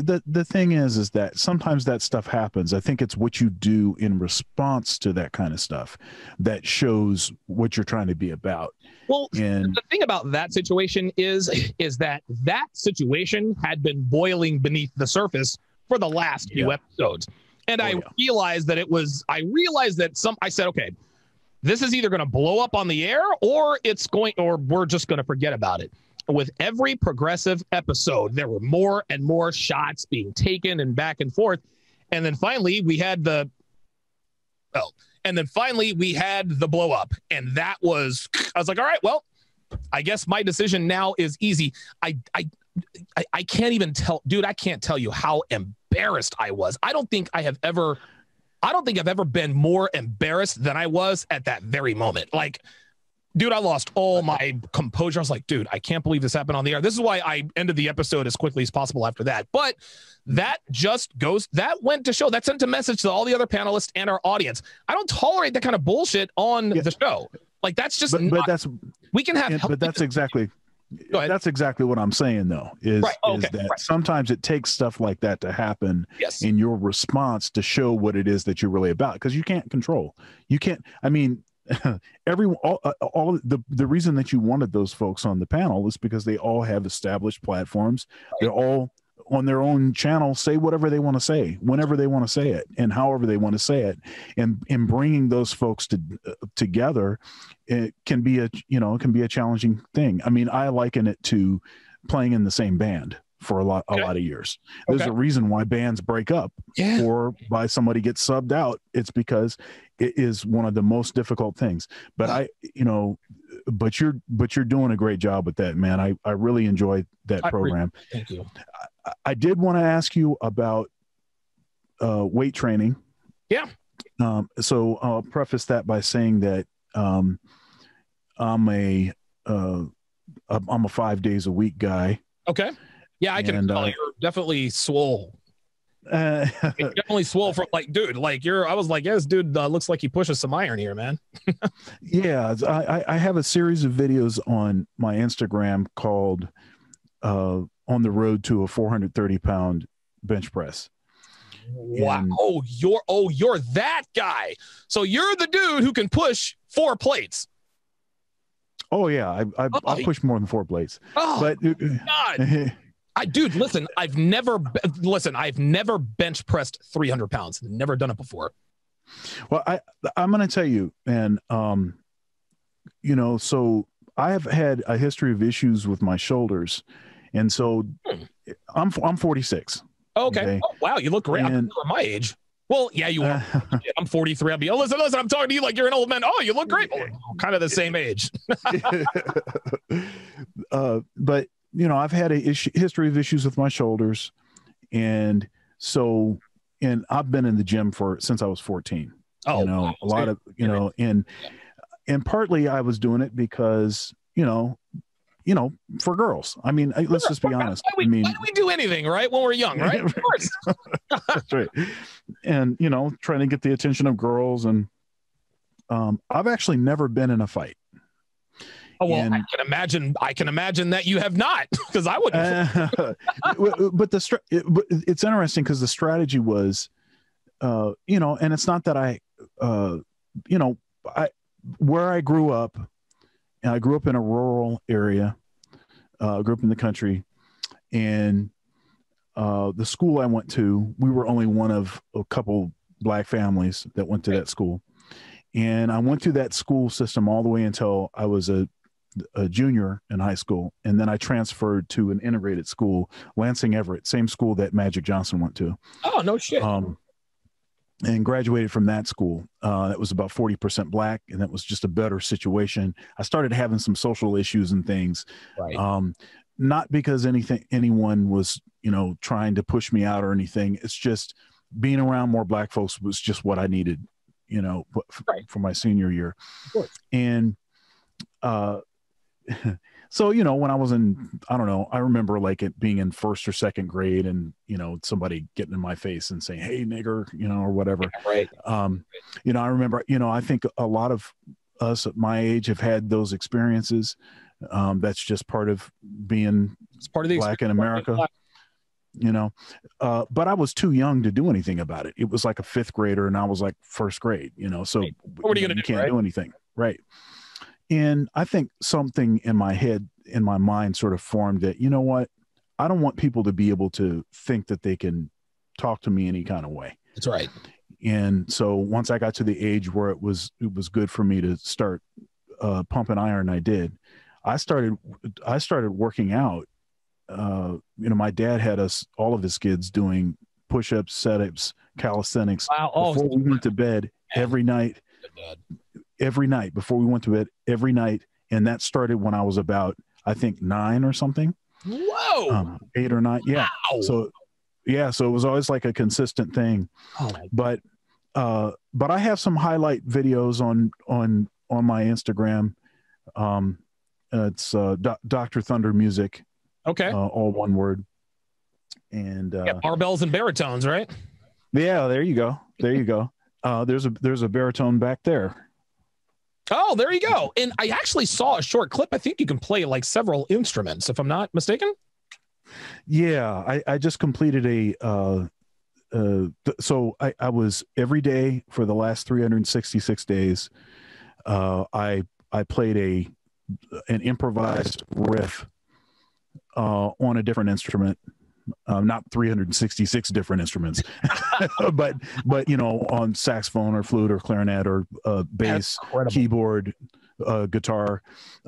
is that sometimes that stuff happens. I think it's what you do in response to that kind of stuff that shows what you're trying to be about. Well, the thing about that situation is that situation had been boiling beneath the surface for the last few episodes. And I realized that I said, okay, this is either going to blow up on the air or we're just going to forget about it. With every progressive episode, there were more and more shots being taken and back and forth. And then finally we had the blow up. And I was like, all right, well, I guess my decision now is easy. I can't even tell, dude, I can't tell you how embarrassed I was. I don't think I've ever been more embarrassed than I was at that very moment. Like, dude, I lost all my composure. I was like, dude, I can't believe this happened on the air. This is why I ended the episode as quickly as possible after that. But that went to show, that sent a message to all the other panelists and our audience. I don't tolerate that kind of bullshit on the show. Like, that's just, we can have, but that's exactly what I'm saying, though, is sometimes it takes stuff like that to happen in your response to show what it is that you're really about, because you can't control. You can't, I mean, all the reason that you wanted those folks on the panel is because they all have established platforms. They're all on their own channel, say whatever they want to say, whenever they want to say it, and however they want to say it. And in bringing those folks together, it can be a challenging thing. I mean, I liken it to playing in the same band for a lot of years. There's a reason why bands break up or why somebody gets subbed out. It's because it is one of the most difficult things. But but you're doing a great job with that, man. I really enjoyed that program. Thank you. I did want to ask you about weight training. Yeah. So I'll preface that by saying that I'm a 5 days a week guy. Okay. Yeah, I can tell you're definitely swole. You're definitely swole from, like, dude, like I was like, yes, dude, looks like he pushes some iron here, man. Yeah. I have a series of videos on my Instagram called On the Road to a 430-pound bench press. Wow. And, you're that guy. So you're the dude who can push 4 plates. Oh yeah. I push more than 4 plates. Oh, but God. Dude, listen, I've never bench pressed 300 pounds. Never done it before. Well, I'm going to tell you, and so I have had a history of issues with my shoulders, and so I'm 46. Okay. Oh, wow, you look great. I'm my age. Well, yeah, you are. I'm 43. I'll be. Oh, listen. I'm talking to you like you're an old man. Oh, you look great. Kind of the same age. But. I've had a history of issues with my shoulders. And I've been in the gym since I was 14. Oh, a lot of, and partly I was doing it because, for girls. I mean, let's just be honest. Why do we do anything, right? When we're young, right? Of course. That's right. And, trying to get the attention of girls. And I've actually never been in a fight. Oh, well, I can imagine that you have not, because I wouldn't. But it's interesting because the strategy was, and it's not that where I grew up, and I grew up in a rural area, grew up in the country, and the school I went to, we were only one of a couple Black families that went to that school. And I went through that school system all the way until I was a junior in high school. And then I transferred to an integrated school, Lansing Everett, same school that Magic Johnson went to. Oh, no shit. And graduated from that school. That was about 40% Black. And that was just a better situation. I started having some social issues and things. Right. not because anyone was, you know, trying to push me out or anything. It's just being around more black folks was just what I needed, you know, for my senior year. And, so, you know, when I was I don't know, I remember like it being in first or second grade and, you know, somebody getting in my face and saying, "Hey, nigger," you know, or whatever. Right. You know, I remember, you know, I think a lot of us at my age have had those experiences. That's just part of being black in America, you know, but I was too young to do anything about it. It was like a fifth grader and I was like first grade, you know, so what are you going to do? You can't do anything. Right. And I think something in my head, in my mind sort of formed that, you know what, I don't want people to be able to think that they can talk to me any kind of way. That's right. And so once I got to the age where it was good for me to start pumping iron, I did. I started working out. You know, my dad had all of his kids doing push-ups, set-ups, calisthenics before we went to bed every night. Before we went to bed every night. And that started when I was about, I think 9 or something. Whoa. 8 or 9. Yeah. Wow. So it was always like a consistent thing. But I have some highlight videos on my Instagram. It's Dr. Thunder Music. Okay. All one word. And barbells and baritones, right? Yeah, there you go. There's a baritone back there. Oh, there you go. And I actually saw a short clip. I think you can play like several instruments, if I'm not mistaken. Yeah, I just completed so I was every day for the last 366 days. I played an improvised riff on a different instrument. Not 366 different instruments, but you know, on saxophone or flute or clarinet or bass, keyboard, guitar,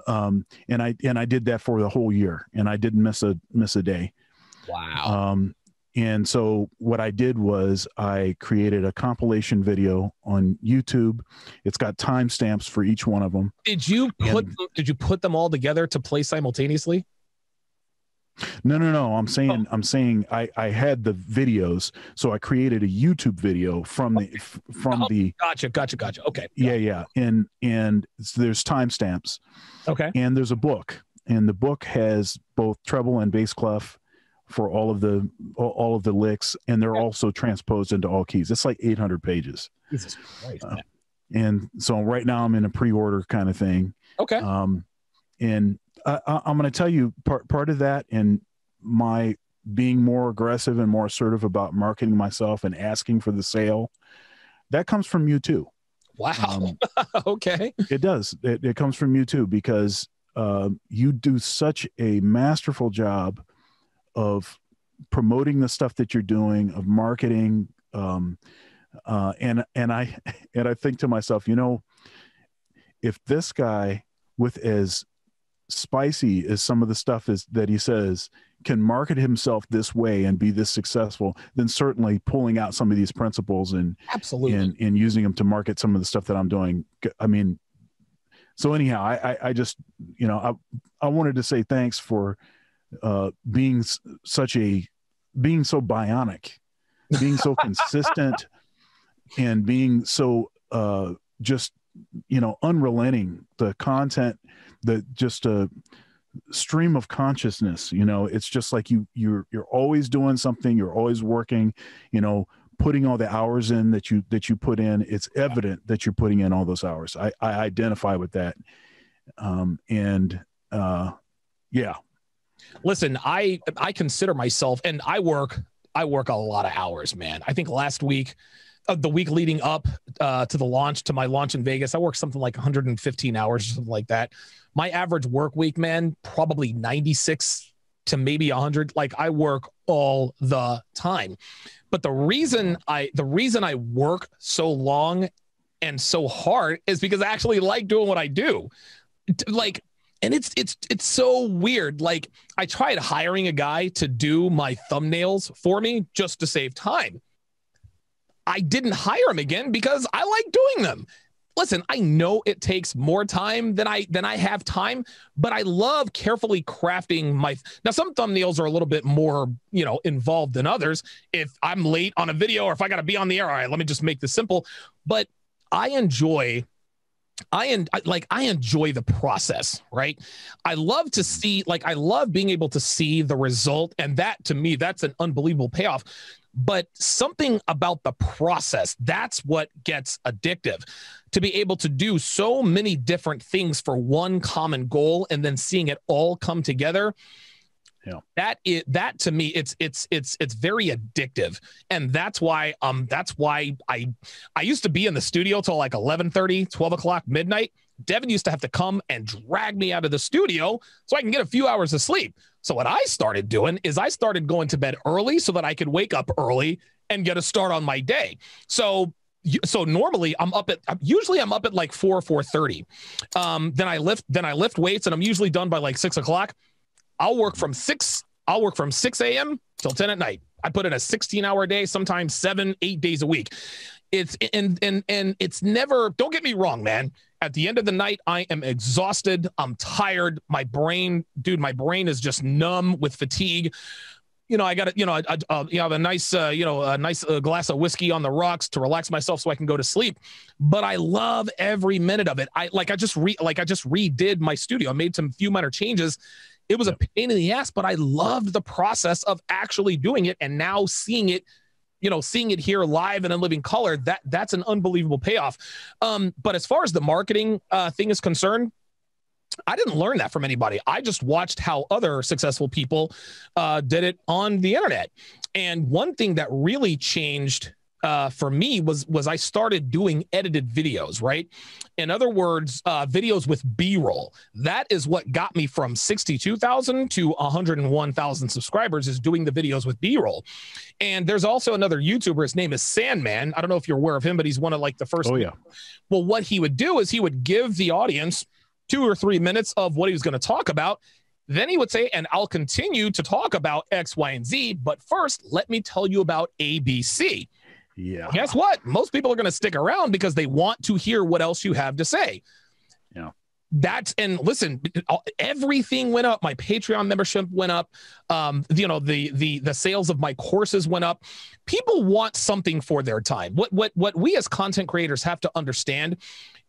and I did that for the whole year, and I didn't miss a day. Wow. And so what I did was I created a compilation video on YouTube. It's got timestamps for each one of them. Did you put them all together to play simultaneously? No. I'm saying I had the videos, so I created a YouTube video from the. Gotcha. Okay. Yeah. And so there's timestamps. Okay. And there's a book, and the book has both treble and bass clef for all of the licks, and they're also transposed into all keys. It's like 800 pages. Jesus Christ. And so right now I'm in a pre-order kind of thing. Okay. And I'm going to tell you part of that, and my being more aggressive and more assertive about marketing myself and asking for the sale, that comes from you too. Wow. Okay. It does. It comes from you too, because you do such a masterful job of promoting the stuff that you're doing, of marketing. And I think to myself, you know, if this guy, with as spicy as some of the stuff is that he says, can market himself this way and be this successful, then certainly pulling out some of these principles and absolutely and using them to market some of the stuff that I'm doing. I mean, so anyhow, I just, you know, I wanted to say thanks for being so bionic, being so consistent, and being so just, you know, unrelenting. The content, just a stream of consciousness, you know, it's just like you're always doing something, you're always working, you know, putting all the hours in that you put in. It's evident that you're putting in all those hours. I identify with that. Yeah. Listen, I consider myself, and I work a lot of hours, man. I think last week, the week leading up to my launch in Vegas, I worked something like 115 hours or something like that. My average work week, man, probably 96 to maybe 100. Like, I work all the time. But the reason I work so long and so hard is because I actually like doing what I do. Like, and it's so weird. Like, I tried hiring a guy to do my thumbnails for me just to save time. I didn't hire him again because I like doing them. listen, I know it takes more time than I have time, but I love carefully crafting now some thumbnails are a little bit more, involved than others. If I'm late on a video or if I got to be on the air, all right, let me just make this simple. But I enjoy the process, right? I love to see, I love being able to see the result. And that, to me, that's an unbelievable payoff. But something about the process, that's what gets addictive. To be able to do so many different things for one common goal and then seeing it all come together. Yeah. That to me, it's very addictive. And that's why I used to be in the studio till like 11:30, 12 o'clock, midnight. Devin used to have to come and drag me out of the studio so I can get a few hours of sleep. So what I started doing is I started going to bed early so that I could wake up early and get a start on my day. So normally I'm up at like 4:30. Then I lift weights and I'm usually done by like 6 o'clock. I'll work from 6 a.m. till 10 at night. I put in a 16-hour day, sometimes 7-8 days a week. It's and it's never, don't get me wrong, man. At the end of the night, I am exhausted. I'm tired. My brain is just numb with fatigue. I got to, have a nice, glass of whiskey on the rocks to relax myself so I can go to sleep. But I love every minute of it. I just redid my studio. I made some few minor changes. It was a pain in the ass, but I loved the process of actually doing it. And now seeing it here live and in living color, that's an unbelievable payoff. But as far as the marketing thing is concerned, I didn't learn that from anybody. I just watched how other successful people did it on the internet. And one thing that really changed for me was I started doing edited videos, right? In other words, videos with B-roll. That is what got me from 62,000 to 101,000 subscribers, is doing the videos with B-roll. And there's also another YouTuber. His name is Sandman. I don't know if you're aware of him, but he's one of like the first. Oh, yeah. Well, what he would do is he would give the audience 2 or 3 minutes of what he was going to talk about. Then he would say, and I'll continue to talk about X, Y, and Z, but first, let me tell you about ABC. Yeah. Guess what? Most people are going to stick around because they want to hear what else you have to say. Yeah. And listen, everything went up. My Patreon membership went up. The sales of my courses went up. People want something for their time. What we as content creators have to understand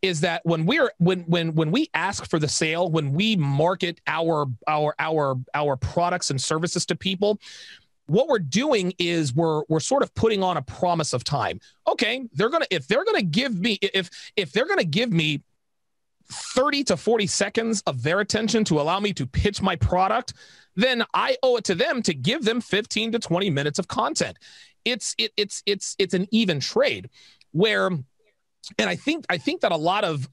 is that when we ask for the sale, when we market our products and services to people, what we're doing is we're sort of putting on a promise of time. Okay, if they're gonna give me 30 to 40 seconds of their attention to allow me to pitch my product, then I owe it to them to give them 15 to 20 minutes of content. It's an even trade where. And I think that a lot of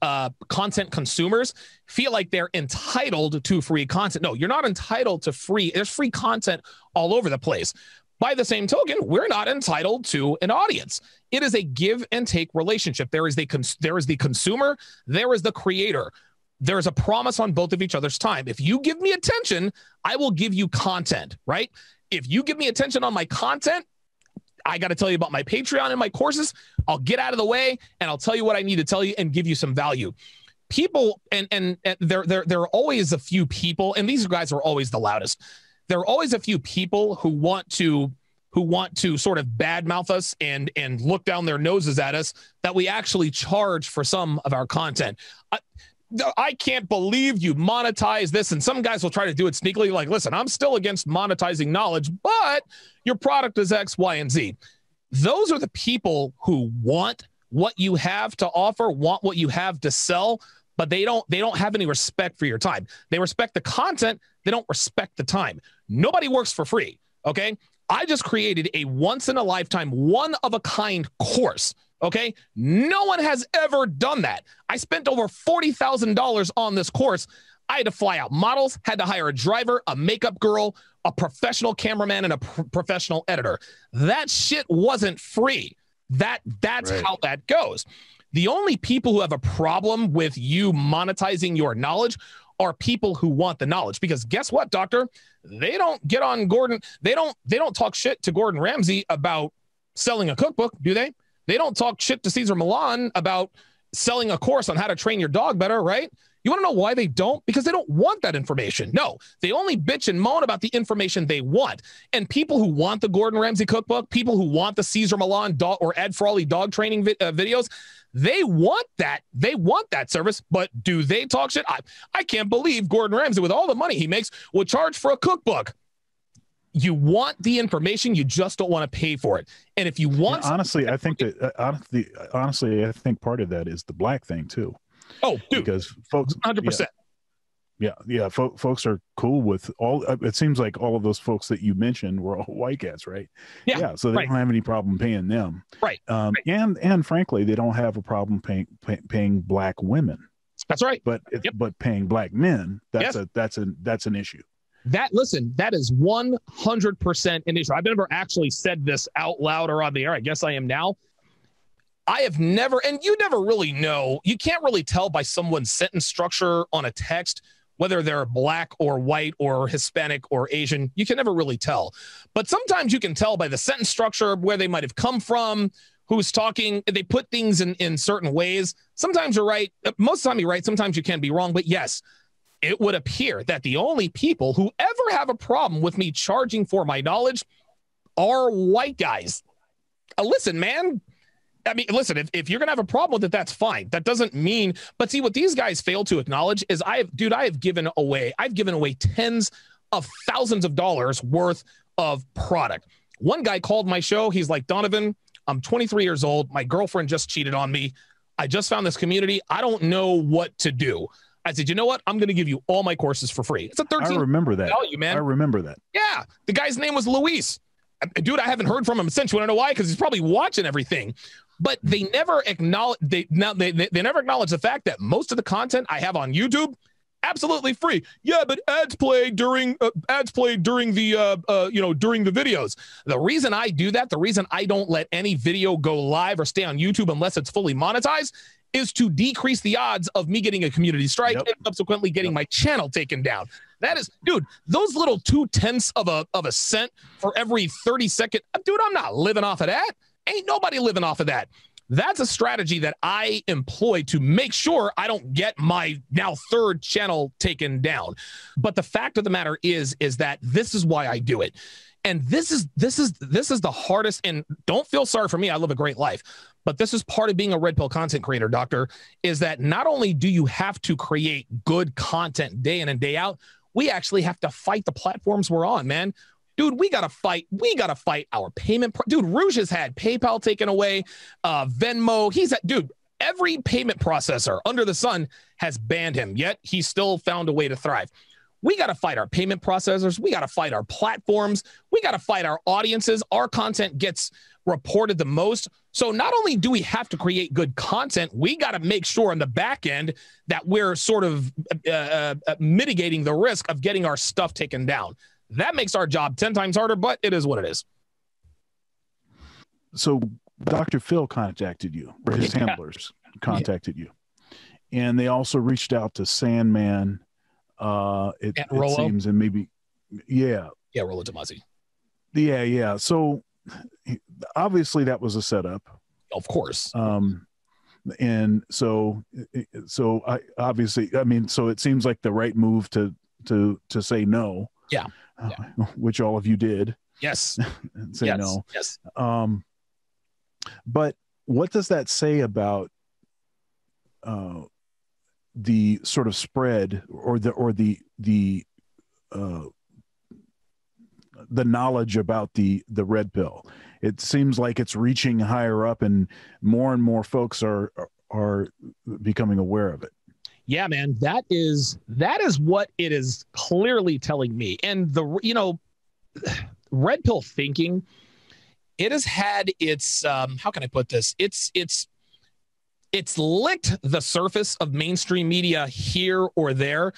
content consumers feel like they're entitled to free content. No, you're not entitled to free. There's free content all over the place. By the same token, we're not entitled to an audience. It is a give and take relationship. There is the consumer, there is the creator. There is a promise on both of each other's time. If you give me attention, I will give you content, right? If you give me attention on my content, I got to tell you about my Patreon and my courses. I'll get out of the way and I'll tell you what I need to tell you and give you some value. People, and there are always a few people, and these guys are always the loudest. There are always a few people who want to sort of badmouth us and look down their noses at us that we actually charge for some of our content. I can't believe you monetize this. And some guys will try to do it sneakily. Like, listen, I'm still against monetizing knowledge, but your product is X, Y, and Z. Those are the people who want what you have to offer, want what you have to sell, but they don't have any respect for your time. They respect the content. They don't respect the time. Nobody works for free. Okay. I just created a once in a lifetime, one of a kind course. Okay. No one has ever done that. I spent over $40,000 on this course. I had to fly out models, had to hire a driver, a makeup girl, a professional cameraman, and a professional editor. That shit wasn't free. That's right. How that goes. The only people who have a problem with you monetizing your knowledge are people who want the knowledge, because guess what, doctor? They don't get on Gordon. They don't talk shit to Gordon Ramsay about selling a cookbook, do they? They don't talk shit to Cesar Millan about selling a course on how to train your dog better, right? You want to know why they don't? Because they don't want that information. No, they only bitch and moan about the information they want. And people who want the Gordon Ramsay cookbook, people who want the Cesar Millan dog or Ed Frawley dog training videos, they want that. They want that service. But do they talk shit? I can't believe Gordon Ramsay, with all the money he makes, would charge for a cookbook. You want the information, you just don't want to pay for it. And if you want, honestly, I think that honestly, I think part of that is the black thing too. Oh, dude, because folks, 100%. Yeah. Folks are cool with all. It seems like all of those folks that you mentioned were all white cats, right? Yeah. So they don't have any problem paying them, right? And frankly, they don't have a problem paying black women. That's right. But but paying black men, that's an issue. That is 100% an issue. I've never actually said this out loud or on the air. I guess I am now. I have never, and you never really know, you can't really tell by someone's sentence structure on a text, whether they're black or white or Hispanic or Asian. You can never really tell. But sometimes you can tell by the sentence structure where they might have come from, who's talking. They put things in certain ways. Sometimes you're right. Most of the time you're right. Sometimes you can be wrong. But yes, it would appear that the only people who ever have a problem with me charging for my knowledge are white guys. Listen, man. I mean, listen, if you're going to have a problem with it, that's fine. That doesn't mean, but see, what these guys fail to acknowledge is I've given away tens of thousands of dollars worth of product. One guy called my show. He's like, Donovan, I'm 23 years old. My girlfriend just cheated on me. I just found this community. I don't know what to do. I said, you know what? I'm going to give you all my courses for free. It's a 13. I remember that. Value, man. I remember that. Yeah. The guy's name was Luis. Dude, I haven't heard from him since. You want to know why? Because he's probably watching everything. But they never acknowledge they never acknowledge the fact that most of the content I have on YouTube, absolutely free. Yeah, but ads played during the during the videos. The reason I do that, the reason I don't let any video go live or stay on YouTube unless it's fully monetized, is to decrease the odds of me getting a community strike and subsequently getting my channel taken down. That is, dude, those little 0.2 of a cent for every 30-second, dude, I'm not living off of that. Ain't nobody living off of that. That's a strategy that I employ to make sure I don't get my now third channel taken down. But the fact of the matter is that this is why I do it. And this is the hardest, and don't feel sorry for me. I live a great life. But this is part of being a Red Pill content creator, doctor, is that not only do you have to create good content day in and day out, we actually have to fight the platforms we're on, man. Dude, we got to fight. We got to fight our payment. Dude, Rouge has had PayPal taken away, Venmo. Dude, every payment processor under the sun has banned him, yet he still found a way to thrive. We got to fight our payment processors. We got to fight our platforms. We got to fight our audiences. Our content gets reported the most. So not only do we have to create good content, we got to make sure on the back end that we're sort of mitigating the risk of getting our stuff taken down. That makes our job 10 times harder, but it is what it is. So Dr. Phil contacted you, or his handlers contacted you. And they also reached out to Sandman. It seems, and maybe, Rollo Tomassi. Yeah. So obviously that was a setup. Of course. And so it seems like the right move to say no. Yeah. Which all of you did. Yes. Say no. Yes. But what does that say about the sort of spread or the knowledge about the red pill? It seems like it's reaching higher up, and more folks are becoming aware of it. Yeah, man, that is what it is clearly telling me. And red pill thinking, it has had its how can I put this? It's licked the surface of mainstream media here or there.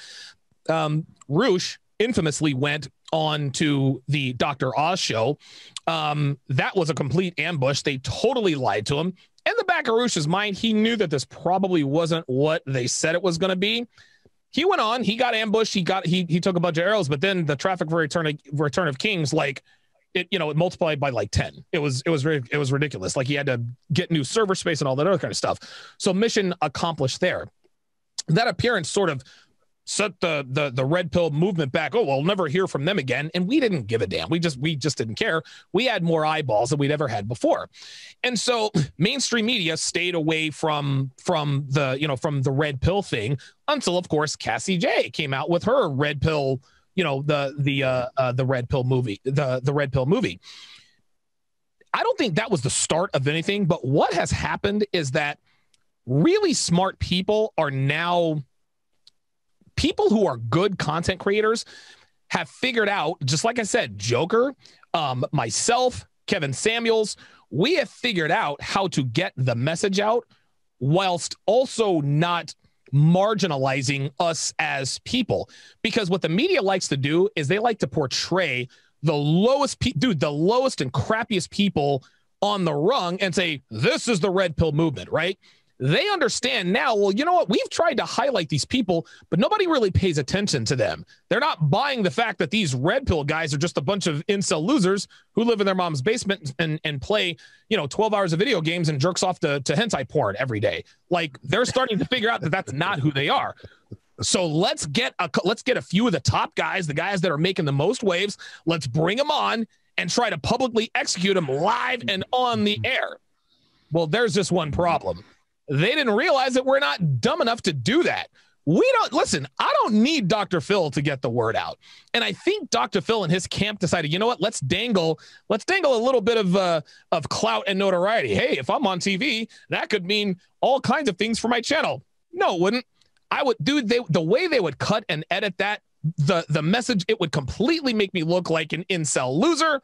Rouge infamously went on to the Dr. Oz show. That was a complete ambush. They totally lied to him. In the back of Rouge's mind, he knew that this probably wasn't what they said it was going to be. He went on, he got ambushed, he took a bunch of arrows, but then the Traffic for Return of Kings, like, it multiplied by like 10. It was ridiculous. Like he had to get new server space and all that other kind of stuff. So mission accomplished there. That appearance sort of set the red pill movement back. Oh, we'll never hear from them again. And we didn't give a damn. We just didn't care. We had more eyeballs than we'd ever had before. And so mainstream media stayed away from the red pill thing until, of course, Cassie J came out with her red pill, the red pill movie, the red pill movie. I don't think that was the start of anything, but what has happened is that really smart people are now people who are good content creators have figured out, just like I said, Joker, myself, Kevin Samuels, we have figured out how to get the message out whilst also not marginalizing us as people. Because what the media likes to do is they like to portray the lowest and crappiest people on the rung and say, this is the red pill movement, right? They understand now, well, you know what? We've tried to highlight these people, but nobody really pays attention to them. They're not buying the fact that these red pill guys are just a bunch of incel losers who live in their mom's basement and play, 12 hours of video games and jerks off to hentai porn every day. Like they're starting to figure out that that's not who they are. So let's get a few of the top guys, the guys that are making the most waves. Let's bring them on and try to publicly execute them live and on the air. Well, there's just one problem. They didn't realize that we're not dumb enough to do that. I don't need Dr. Phil to get the word out. And I think Dr. Phil and his camp decided, you know what, let's dangle a little bit of clout and notoriety. Hey, if I'm on TV, that could mean all kinds of things for my channel. No, it wouldn't. The way they would cut and edit that, the message, it would completely make me look like an incel loser.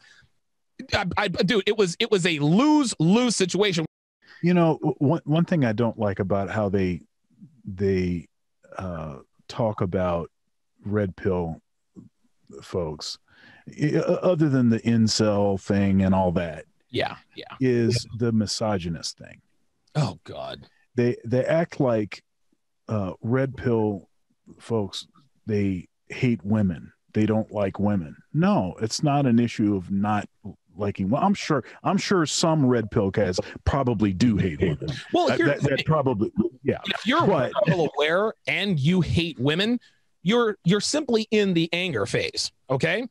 It was a lose-lose situation. One thing I don't like about how they talk about red pill folks, other than the incel thing and all that, is the misogynist thing. Oh God, they act like red pill folks, they hate women, they don't like women. No, it's not an issue of not liking. Well, I'm sure some red pill guys probably do hate women. Well, that probably, yeah. If you're well aware and you hate women, you're simply in the anger phase, okay?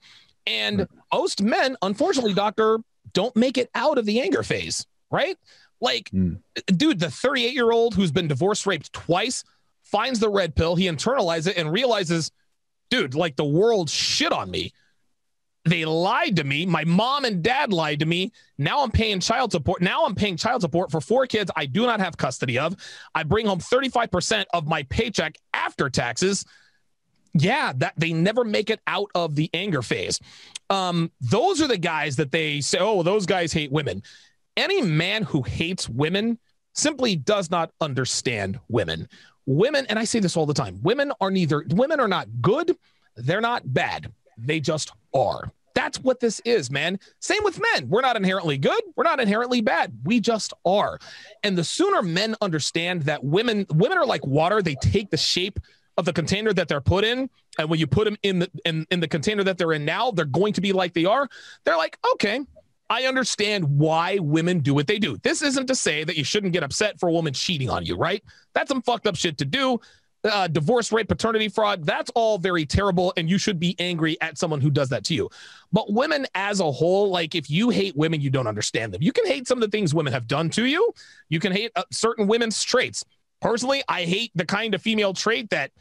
And most men, unfortunately, doctor, don't make it out of the anger phase, right? Like, dude, the 38-year-old who's been divorced, raped twice, finds the red pill, he internalizes it and realizes, dude, like the world shit on me. They lied to me. My mom and dad lied to me. Now I'm paying child support. For 4 kids I do not have custody of. I bring home 35% of my paycheck after taxes. Yeah, that they never make it out of the anger phase. Those are the guys that they say, oh, those guys hate women. Any man who hates women simply does not understand women. Women, and I say this all the time, women are not good. They're not bad. They just are. That's what this is, man. Same with men. We're not inherently good. We're not inherently bad. We just are. And the sooner men understand that women are like water, they take the shape of the container that they're put in. And when you put them in the container that they're in now, they're going to be like they are. They're like, okay, I understand why women do what they do. This isn't to say that you shouldn't get upset for a woman cheating on you, right? That's some fucked up shit to do. Divorce rate, paternity fraud, that's all very terrible, and you should be angry at someone who does that to you. But women as a whole, like if you hate women, you don't understand them. You can hate some of the things women have done to you. You can hate certain women's traits. Personally, I hate the kind of female trait that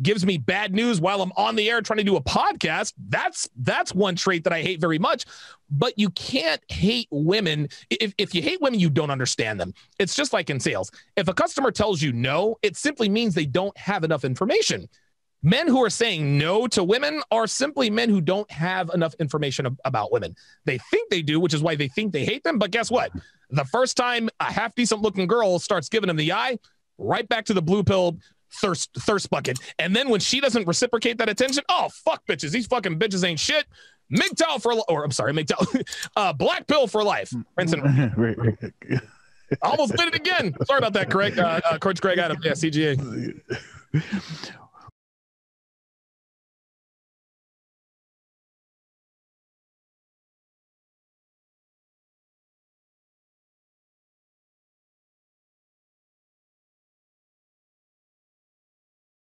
gives me bad news while I'm on the air trying to do a podcast. That's one trait that I hate very much. But you can't hate women. If you hate women, you don't understand them. It's just like in sales. If a customer tells you no, it simply means they don't have enough information. Men who are saying no to women are simply men who don't have enough information about women. They think they do, which is why they think they hate them. But guess what? The first time a half decent looking girl starts giving them the eye, right back to the blue pill thirst bucket. And then when she doesn't reciprocate that attention, oh, fuck bitches. These fucking bitches ain't shit. Black pill for life. Almost did it again. Sorry about that, Craig. Coach Craig Adams. Yeah, CGA.